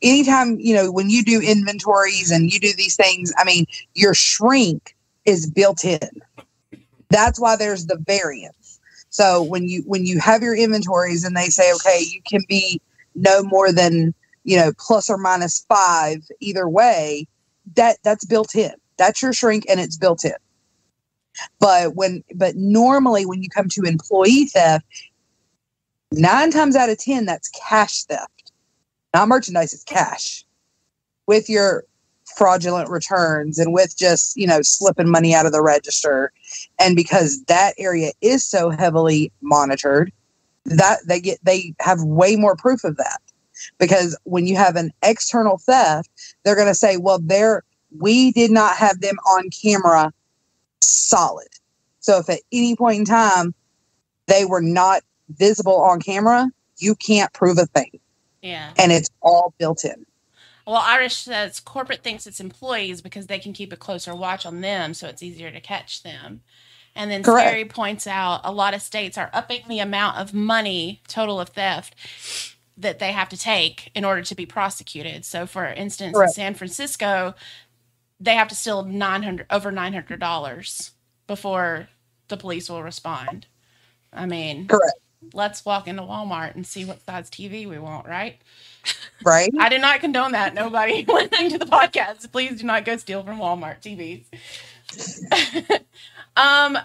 anytime, when you do inventories and you do these things, I mean, your shrink is built in. That's why there's the variance. So when you have your inventories and they say, okay, you can be no more than, plus or minus 5 either way, that's built in. That's your shrink and it's built in. But normally when you come to employee theft, 9 times out of 10, that's cash theft. Not merchandise, it's cash. With your fraudulent returns and with just, slipping money out of the register. And because that area is so heavily monitored, that they have way more proof of that. Because when you have an external theft, they're going to say, well, we did not have them on camera solid. So if at any point in time they were not visible on camera, you can't prove a thing. Yeah. And it's all built in. Well, Irish says corporate thinks it's employees because they can keep a closer watch on them, so it's easier to catch them. And then Scary points out a lot of states are upping the amount of money, total of theft, that they have to take in order to be prosecuted. So, for instance, in San Francisco, they have to steal over $900 before the police will respond. I mean, let's walk into Walmart and see what size TV we want, right? Right. I do not condone that. Nobody listening to the podcast, please do not go steal from Walmart TVs.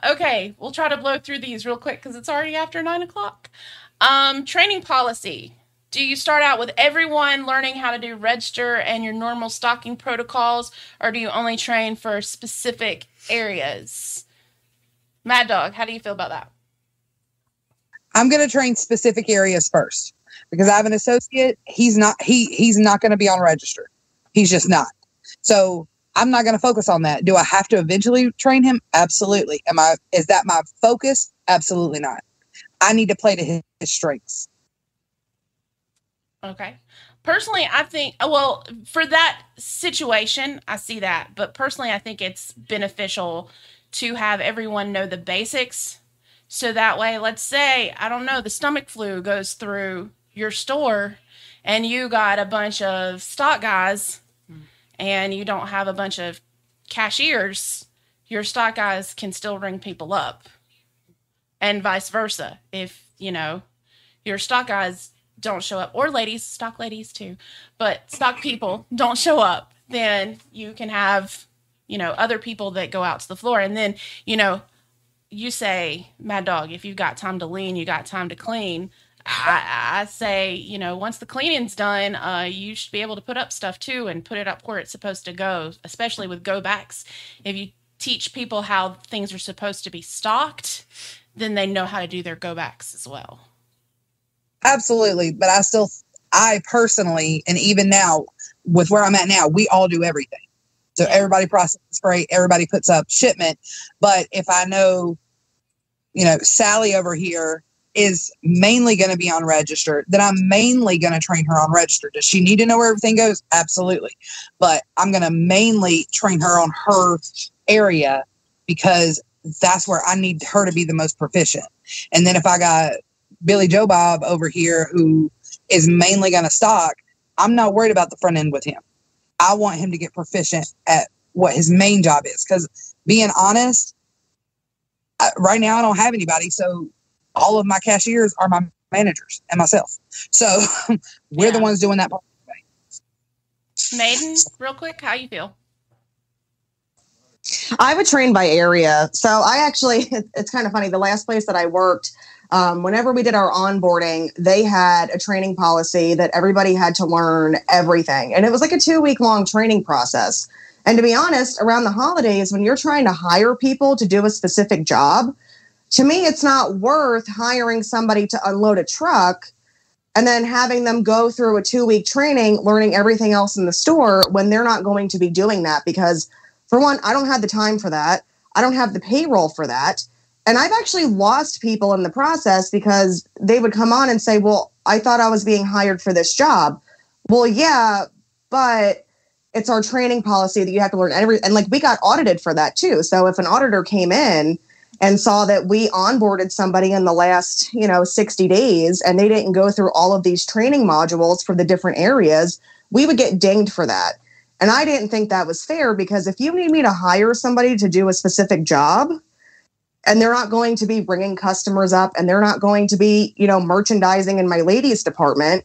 Okay, we'll try to blow through these real quick because it's already after 9:00. Training policy. Do you start out with everyone learning how to do register and your normal stocking protocols, or do you only train for specific areas? Mad Dog, how do you feel about that? I'm going to train specific areas first because I have an associate. He's not going to be on register. He's just not. So I'm not going to focus on that. Do I have to eventually train him? Absolutely. Is that my focus? Absolutely not. I need to play to his strengths. Okay. Personally, I think, well, for that situation, I see that. But personally, I think it's beneficial to have everyone know the basics. So that way, let's say, I don't know, the stomach flu goes through your store and you got a bunch of stock guys and you don't have a bunch of cashiers, your stock guys can still ring people up. And vice versa. If, your stock guys don't show up, or ladies, stock ladies too, but stock people don't show up, then you can have, other people that go out to the floor. And then, you say, Mad Dog, if you've got time to lean, you got time to clean. I say, once the cleaning's done, you should be able to put up stuff too and put it up where it's supposed to go, especially with go backs. If you teach people how things are supposed to be stocked, then they know how to do their go backs as well. Absolutely. But I personally, and even now with where I'm at now, we all do everything. So everybody processes freight, everybody puts up shipment. But if I know, Sally over here is mainly going to be on register, then I'm mainly going to train her on register. Does she need to know where everything goes? Absolutely. But I'm going to mainly train her on her area because that's where I need her to be the most proficient. And then if I got Billy Joe Bob over here who is mainly going to stock, I'm not worried about the front end with him. I want him to get proficient at what his main job is. Because being honest, right now I don't have anybody. So all of my cashiers are my managers and myself. So we're the ones doing that part. Maiden, real quick, how you feel? I would train by area. So I actually, it's kind of funny. The last place that I worked, whenever we did our onboarding, they had a training policy that everybody had to learn everything. And it was like a 2-week long training process. And to be honest, around the holidays, when you're trying to hire people to do a specific job, to me, it's not worth hiring somebody to unload a truck and then having them go through a 2-week training, learning everything else in the store when they're not going to be doing that. Because for one, I don't have the time for that. I don't have the payroll for that. And I've actually lost people in the process because they would come on and say, well, I thought I was being hired for this job. Well, yeah, but it's our training policy that you have to learn and like we got audited for that too. So if an auditor came in and saw that we onboarded somebody in the last, 60 days and they didn't go through all of these training modules for the different areas, we would get dinged for that. And I didn't think that was fair because if you need me to hire somebody to do a specific job and they're not going to be bringing customers up and they're not going to be, merchandising in my ladies department,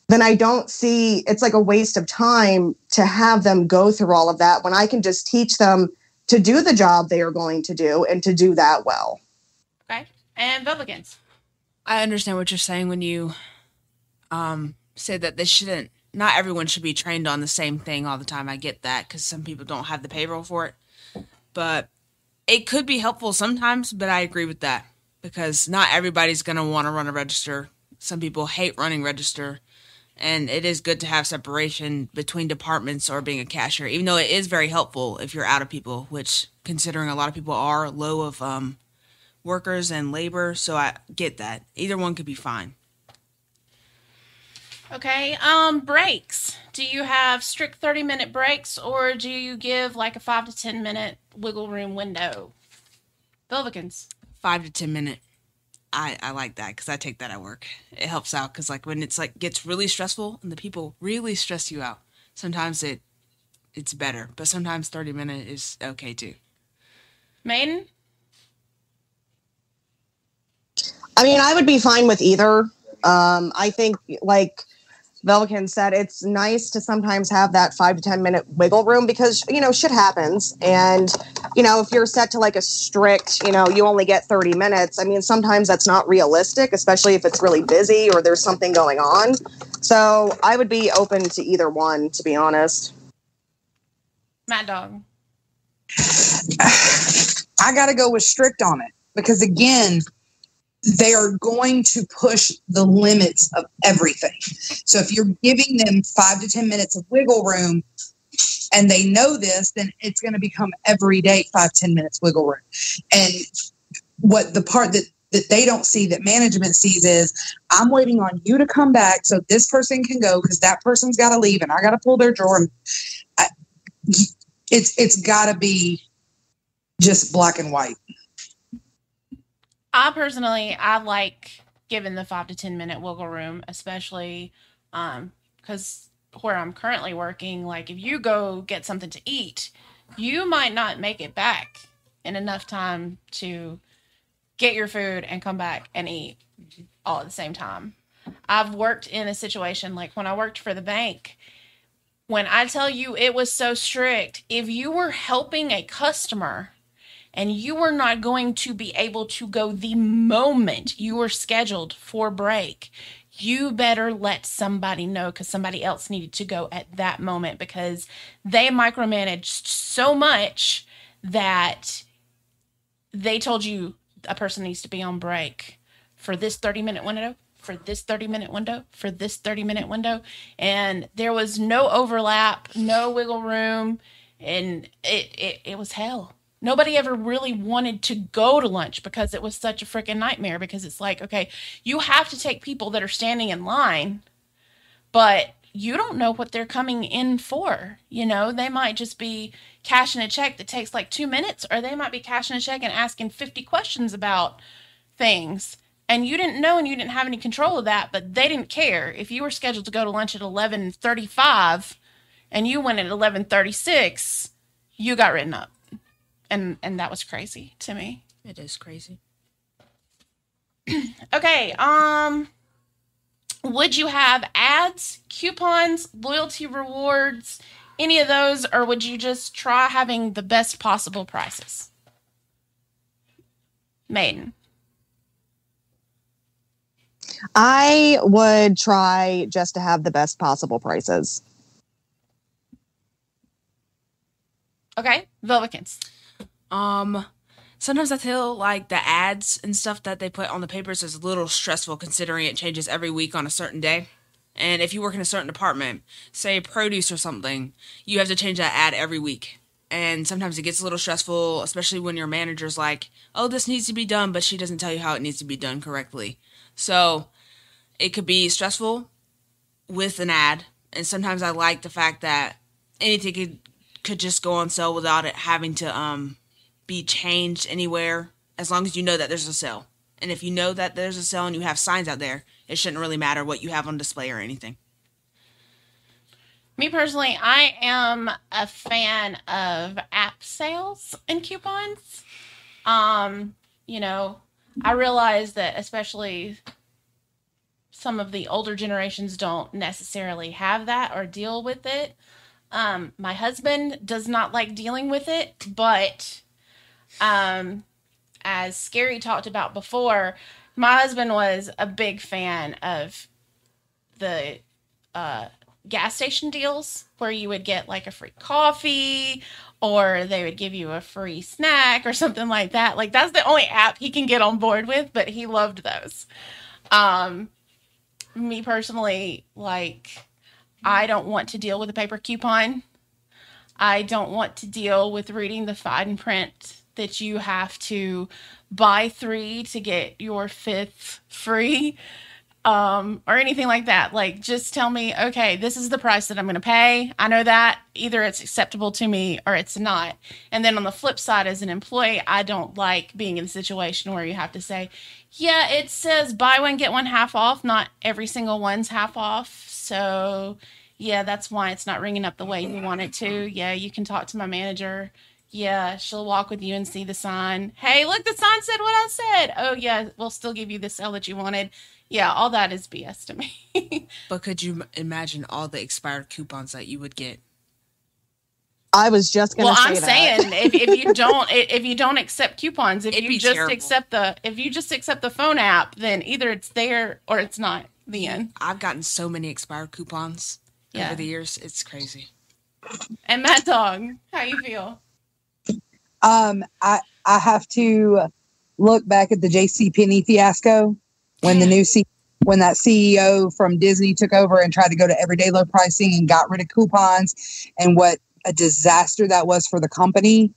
then I don't see, it's like a waste of time to have them go through all of that when I can just teach them to do the job they are going to do and to do that well. Okay. And Velvegans. I understand what you're saying when you say that not everyone should be trained on the same thing all the time. I get that because some people don't have the payroll for it. But it could be helpful sometimes, but I agree with that because not everybody's going to want to run a register. Some people hate running register. And it is good to have separation between departments or being a cashier, even though it is very helpful if you're out of people, which considering a lot of people are low of workers and labor. So I get that. Either one could be fine. Okay. Breaks. Do you have strict 30-minute breaks or do you give like a 5 to 10 minute wiggle room window? Velvegans. 5 to 10 minute. I like that because I take that at work. It helps out because like when it's like gets really stressful and the people really stress you out, sometimes it's better, but sometimes 30-minute is okay too. Maiden? I mean, I would be fine with either. I think like Velkin said, it's nice to sometimes have that 5 to 10 minute wiggle room because, shit happens. And, if you're set to like a strict, you only get 30 minutes. I mean, sometimes that's not realistic, especially if it's really busy or there's something going on. So I would be open to either one, to be honest. Mad Dog. I got to go with strict on it because again, they are going to push the limits of everything. So if you're giving them 5 to 10 minutes of wiggle room, and they know this, then it's going to become every day 5-10 minutes wiggle room. And what the part that they don't see, that management sees, is I'm waiting on you to come back so this person can go, because that person's got to leave and I got to pull their drawer. It's got to be just black and white. I personally, I like giving the 5 to 10 minute wiggle room, especially because where I'm currently working, like if you go get something to eat, you might not make it back in enough time to get your food and come back and eat all at the same time. I've worked in a situation like when I worked for the bank. When I tell you it was so strict, if you were helping a customer and you were not going to be able to go the moment you were scheduled for break, you better let somebody know, because somebody else needed to go at that moment, because they micromanaged so much that they told you a person needs to be on break for this 30-minute window, for this 30-minute window, for this 30-minute window. And there was no overlap, no wiggle room, and it was hell. Nobody ever really wanted to go to lunch because it was such a freaking nightmare, because it's like, okay, you have to take people that are standing in line, but you don't know what they're coming in for. You know, they might just be cashing a check that takes like 2 minutes, or they might be cashing a check and asking 50 questions about things. And you didn't know and you didn't have any control of that, but they didn't care. If you were scheduled to go to lunch at 11:35 and you went at 11:36, you got written up. And that was crazy to me. It is crazy. Okay, would you have ads, coupons, loyalty rewards, any of those, or would you just try having the best possible prices? Maiden. I would try just to have the best possible prices. Okay, Velvikins. Sometimes I feel like the ads and stuff that they put on the papers is a little stressful, considering it changes every week on a certain day. And if you work in a certain department, say produce or something, you have to change that ad every week. And sometimes it gets a little stressful, especially when your manager's like, oh, this needs to be done, but she doesn't tell you how it needs to be done correctly. So it could be stressful with an ad. And sometimes I like the fact that anything could just go on sale without it having to be changed anywhere, as long as you know that there's a sale. And if you know that there's a sale and you have signs out there, it shouldn't really matter what you have on display or anything. Me personally, I am a fan of app sales and coupons. You know, I realize that especially some of the older generations don't necessarily have that or deal with it. My husband does not like dealing with it, but as Scary talked about before, my husband was a big fan of the gas station deals where you would get like a free coffee, or they would give you a free snack or something like that. Like, that's the only app he can get on board with, but he loved those. Me personally, like, I don't want to deal with a paper coupon. I don't want to deal with reading the fine print that you have to buy 3 to get your 5th free, or anything like that. Like, just tell me, okay, this is the price that I'm going to pay. I know that either it's acceptable to me or it's not. And then on the flip side, as an employee, I don't like being in a situation where you have to say, yeah, it says buy one, get one half off. Not every single one's half off. So yeah, that's why it's not ringing up the way you want it to. Yeah, you can talk to my manager. Yeah, she'll walk with you and see the sign. Hey, look, the sign said what I said. Oh, yeah, we'll still give you the sale that you wanted. Yeah, all that is BS to me. But could you imagine all the expired coupons that you would get? I was just going to say that. Well, I'm saying if you don't accept coupons, if you just terrible. accept the phone app, then either it's there or it's not. The end. I've gotten so many expired coupons over the years. It's crazy. And Mad Dog, how you feel? I have to look back at the JCPenney fiasco when when that CEO from Disney took over and tried to go to everyday low pricing and got rid of coupons. And what a disaster that was for the company,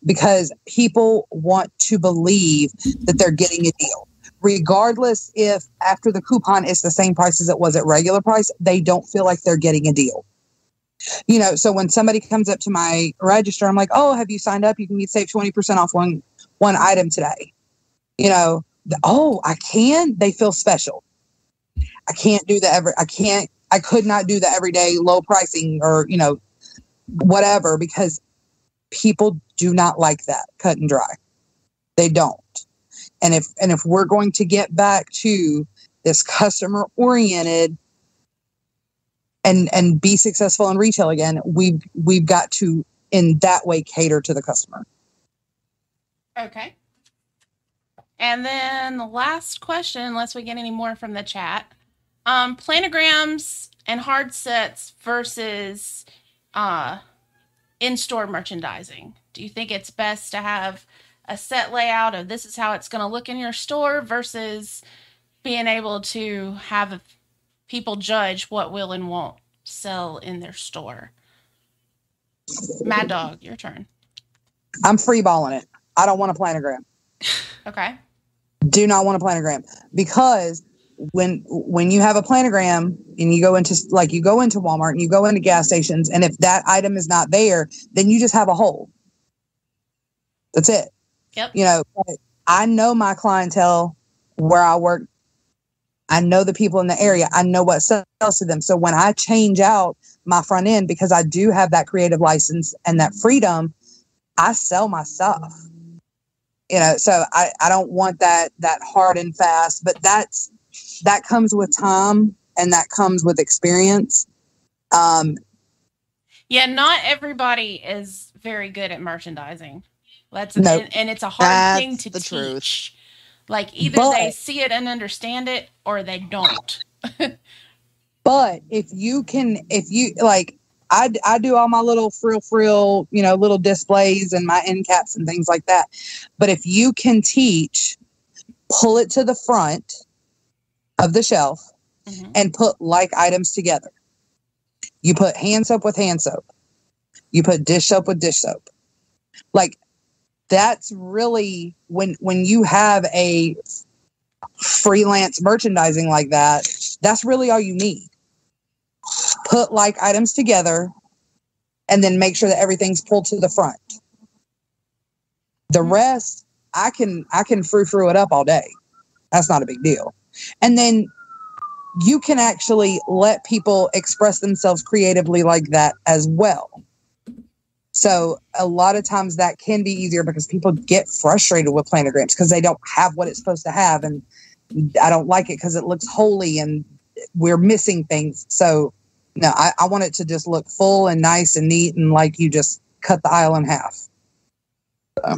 because people want to believe that they're getting a deal. Regardless if after the coupon it's the same price as it was at regular price, they don't feel like they're getting a deal. You know, so when somebody comes up to my register, I'm like, oh, have you signed up? You can save 20% off one item today. You know, oh, I can. They feel special. I can't do I could not do the everyday low pricing or, you know, whatever, because people do not like that cut and dry. They don't. And if we're going to get back to this customer oriented and be successful in retail again, we've got to in that way cater to the customer. Okay. And then the last question, unless we get any more from the chat, planograms and hard sets versus in-store merchandising. Do you think it's best to have a set layout of this is how it's going to look in your store versus being able to have people judge what will and won't sell in their store? Mad Dog, your turn. I'm freeballing it. I don't want a planogram. Okay. Do not want a planogram, because when you have a planogram and you go into Walmart and you go into gas stations, and if that item is not there, then you just have a hole. That's it. Yep. You know, I know my clientele where I work. I know the people in the area. I know what sells to them. So when I change out my front end, because I do have that creative license and that freedom, I sell my stuff. You know, so I don't want that hard and fast, but that comes with time and that comes with experience. Yeah, not everybody is very good at merchandising. And it's a hard thing to teach. Truth. Like either they see it and understand it or they don't. But if you like, I do all my little frill, you know, little displays and my end caps and things like that. But if you can teach, pull it to the front of the shelf and put like items together. You put hand soap with hand soap. You put dish soap with dish soap. Like, that's really when you have a freelance merchandising like that, that's really all you need. Put like items together and then make sure that everything's pulled to the front. The rest, I can frou it up all day. That's not a big deal. And then you can actually let people express themselves creatively like that as well. So a lot of times that can be easier because people get frustrated with planograms because they don't have what it's supposed to have. And I don't like it because it looks holy and we're missing things. So no, I want it to just look full and nice and neat and like you just cut the aisle in half. So.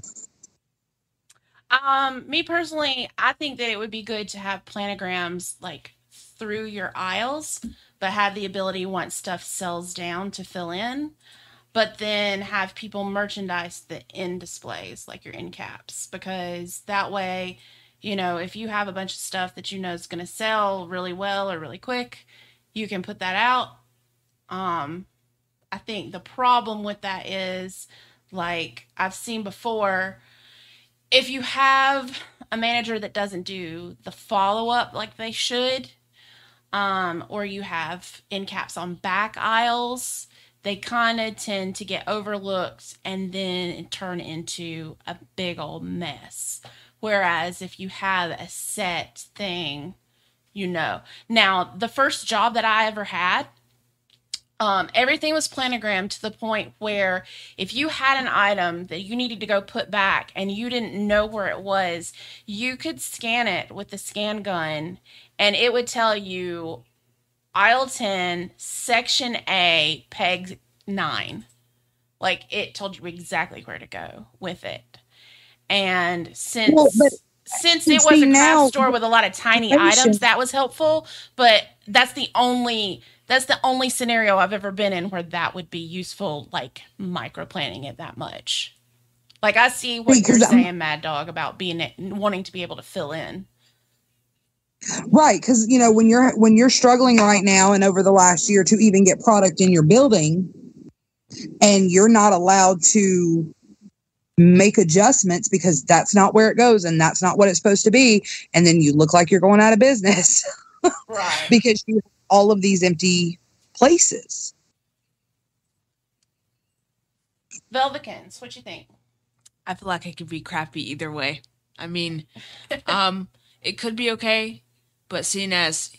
Me personally, I think that it would be good to have planograms like through your aisles, but have the ability once stuff sells down to fill in. But then have people merchandise the end displays, like your end caps, because that way, you know, if you have a bunch of stuff that you know is going to sell really well or really quick, you can put that out. I think the problem with that is, like I've seen before, if you have a manager that doesn't do the follow-up like they should, or you have end caps on back aisles, they kind of tend to get overlooked and then turn into a big old mess. Whereas if you have a set thing, you know. Now, the first job that I ever had, everything was planogrammed to the point where if you had an item that you needed to go put back and you didn't know where it was, you could scan it with the scan gun and it would tell you aisle 10, section A, peg 9. Like, it told you exactly where to go with it. And since it was a craft store with a lot of tiny items, that was helpful. But that's the only scenario I've ever been in where that would be useful, like micro planning it that much. Like, I see what you're saying, Mad Dog, about wanting to be able to fill in. Right, because you know when you're struggling right now and over the last year to even get product in your building, and you're not allowed to make adjustments because that's not where it goes and that's not what it's supposed to be. And then you look like you're going out of business Right. because you have all of these empty places. Velvikins, what you think? I feel like it could be crappy either way. I mean, it could be okay, but seeing as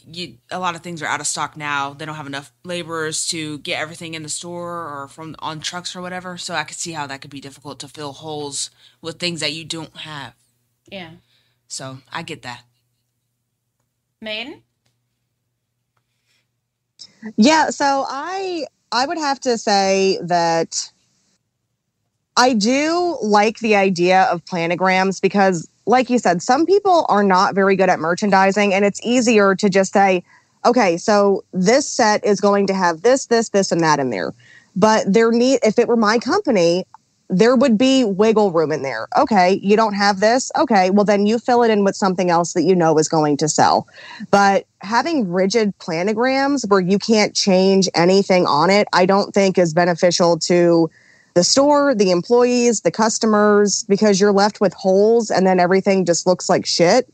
a lot of things are out of stock now, they don't have enough laborers to get everything in the store or from on trucks or whatever. So I could see how that could be difficult to fill holes with things that you don't have. Yeah. So I get that. Maiden? Yeah, so I would have to say that I do like the idea of planograms because, like you said, some people are not very good at merchandising, and it's easier to just say, okay, so this set is going to have this, this, this, and that in there. But if it were my company, there would be wiggle room in there. Okay, you don't have this? Okay, well then you fill it in with something else that you know is going to sell. But having rigid planograms where you can't change anything on it, I don't think is beneficial to the store, the employees, the customers, because you're left with holes and then everything just looks like shit.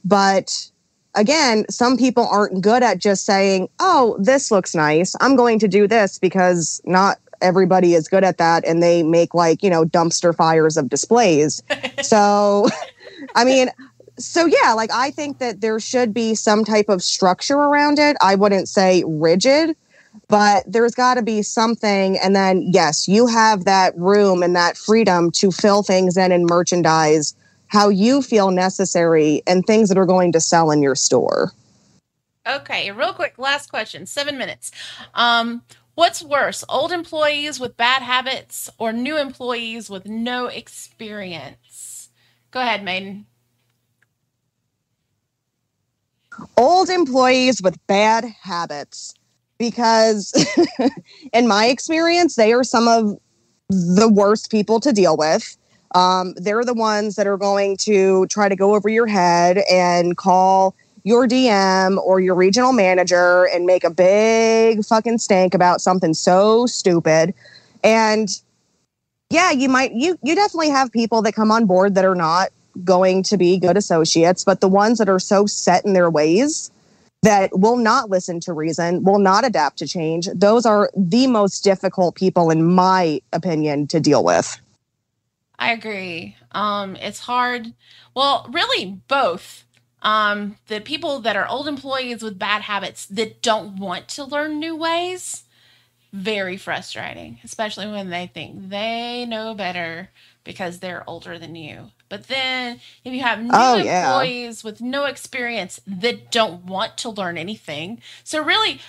But again, some people aren't good at just saying, oh, this looks nice, I'm going to do this, because not everybody is good at that, and they make dumpster fires of displays. So, I mean, yeah, I think that there should be some type of structure around it. I wouldn't say rigid, but there's got to be something. And then, yes, you have that room and that freedom to fill things in and merchandise how you feel necessary and things that are going to sell in your store. Okay, real quick, last question, 7 minutes. What's worse, old employees with bad habits or new employees with no experience? Go ahead, Maiden. Old employees with bad habits, because in my experience, they are some of the worst people to deal with. They're the ones that are going to try to go over your head and call your DM or your regional manager and make a big fucking stink about something so stupid. And yeah, you definitely have people that come on board that are not going to be good associates, but the ones that are so set in their ways that will not listen to reason, will not adapt to change, those are the most difficult people, in my opinion, to deal with. I agree. It's hard. Well, really both. The people that are old employees with bad habits that don't want to learn new ways, very frustrating, especially when they think they know better because they're older than you. But then if you have new employees with no experience that don't want to learn anything, so really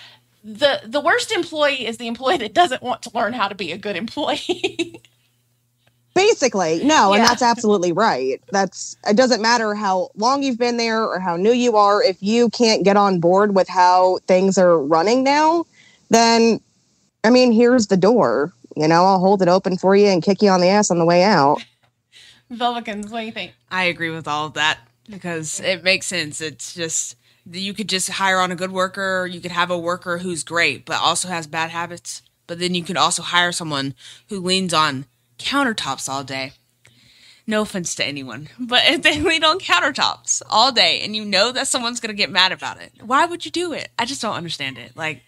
the worst employee is the employee that doesn't want to learn how to be a good employee. Basically, no, yeah. And that's absolutely right. It doesn't matter how long you've been there or how new you are. If you can't get on board with how things are running now, then, I mean, here's the door. I'll hold it open for you and kick you on the ass on the way out. Velvikins, what do you think? I agree with all of that because it makes sense. It's just, you could just hire on a good worker. You could have a worker who's great but also has bad habits. But then you could also hire someone who leans on countertops all day. No offense to anyone, but if they lean on countertops all day and you know that someone's going to get mad about it, why would you do it? I just don't understand it. I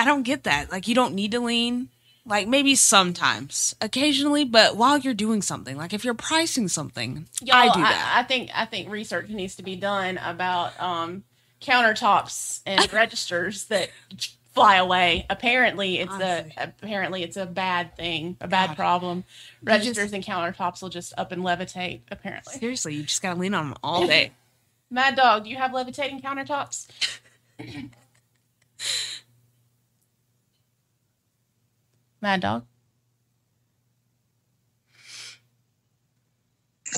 don't get that. You don't need to lean. Maybe sometimes, occasionally, but while you're doing something, if you're pricing something, I do that. I think research needs to be done about countertops and registers that fly away. Apparently it's a bad thing, a bad problem. Registers and countertops will just up and levitate, apparently. Seriously, you just gotta lean on them all day. Mad Dog, do you have levitating countertops? Mad Dog?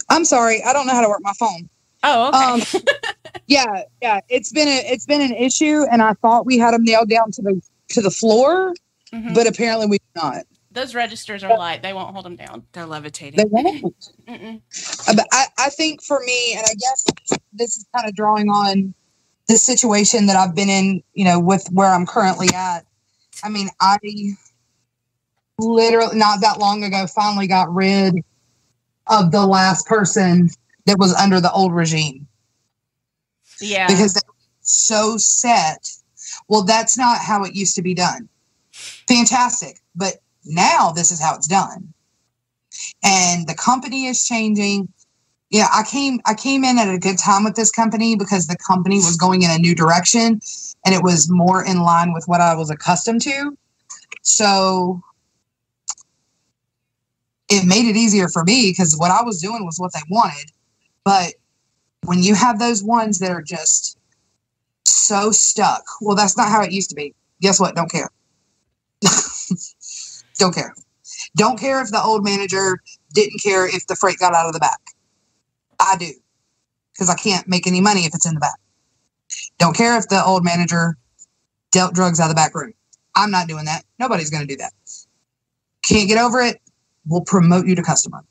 I'm sorry, I don't know how to work my phone. Oh, okay. Yeah. It's been an issue, and I thought we had them nailed down to the floor, but apparently we do not. Those registers are light; they won't hold them down. They're levitating. They won't. But I think for me, and I guess this is kind of drawing on the situation that I've been in, with where I'm currently at, I mean, I literally not that long ago finally got rid of the last person that was under the old regime. Yeah. Because they were so set. Well, that's not how it used to be done. Fantastic. But now this is how it's done. And the company is changing. Yeah, I came in at a good time with this company because the company was going in a new direction and it was more in line with what I was accustomed to. So it made it easier for me because what I was doing was what they wanted. But when you have those ones that are just so stuck, well, that's not how it used to be. Guess what? Don't care. Don't care. Don't care if the old manager didn't care if the freight got out of the back. I do. Because I can't make any money if it's in the back. Don't care if the old manager dealt drugs out of the back room. I'm not doing that. Nobody's going to do that. Can't get over it? We'll promote you to customer.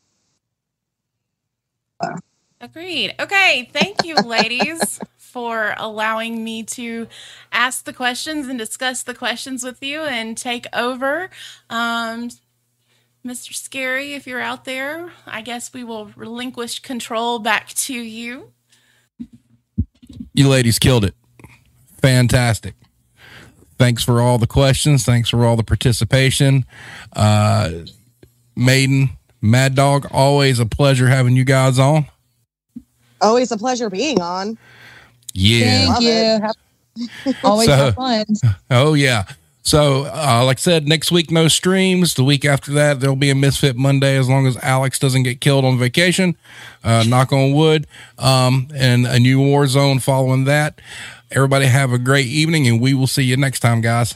Agreed. Okay. Thank you, ladies, for allowing me to ask the questions and discuss the questions with you and take over. Mr. Scary, if you're out there, I guess we will relinquish control back to you. You ladies killed it. Fantastic. Thanks for all the questions. Thanks for all the participation. Maiden, Mad Dog, always a pleasure having you guys on. Always a pleasure being on. Yeah. Thank you. Always have fun. Oh, yeah. So, like I said, next week, no streams. The week after that, there'll be a Misfit Monday as long as Alex doesn't get killed on vacation. Knock on wood. And a new Warzone following that. Everybody have a great evening, and we will see you next time, guys.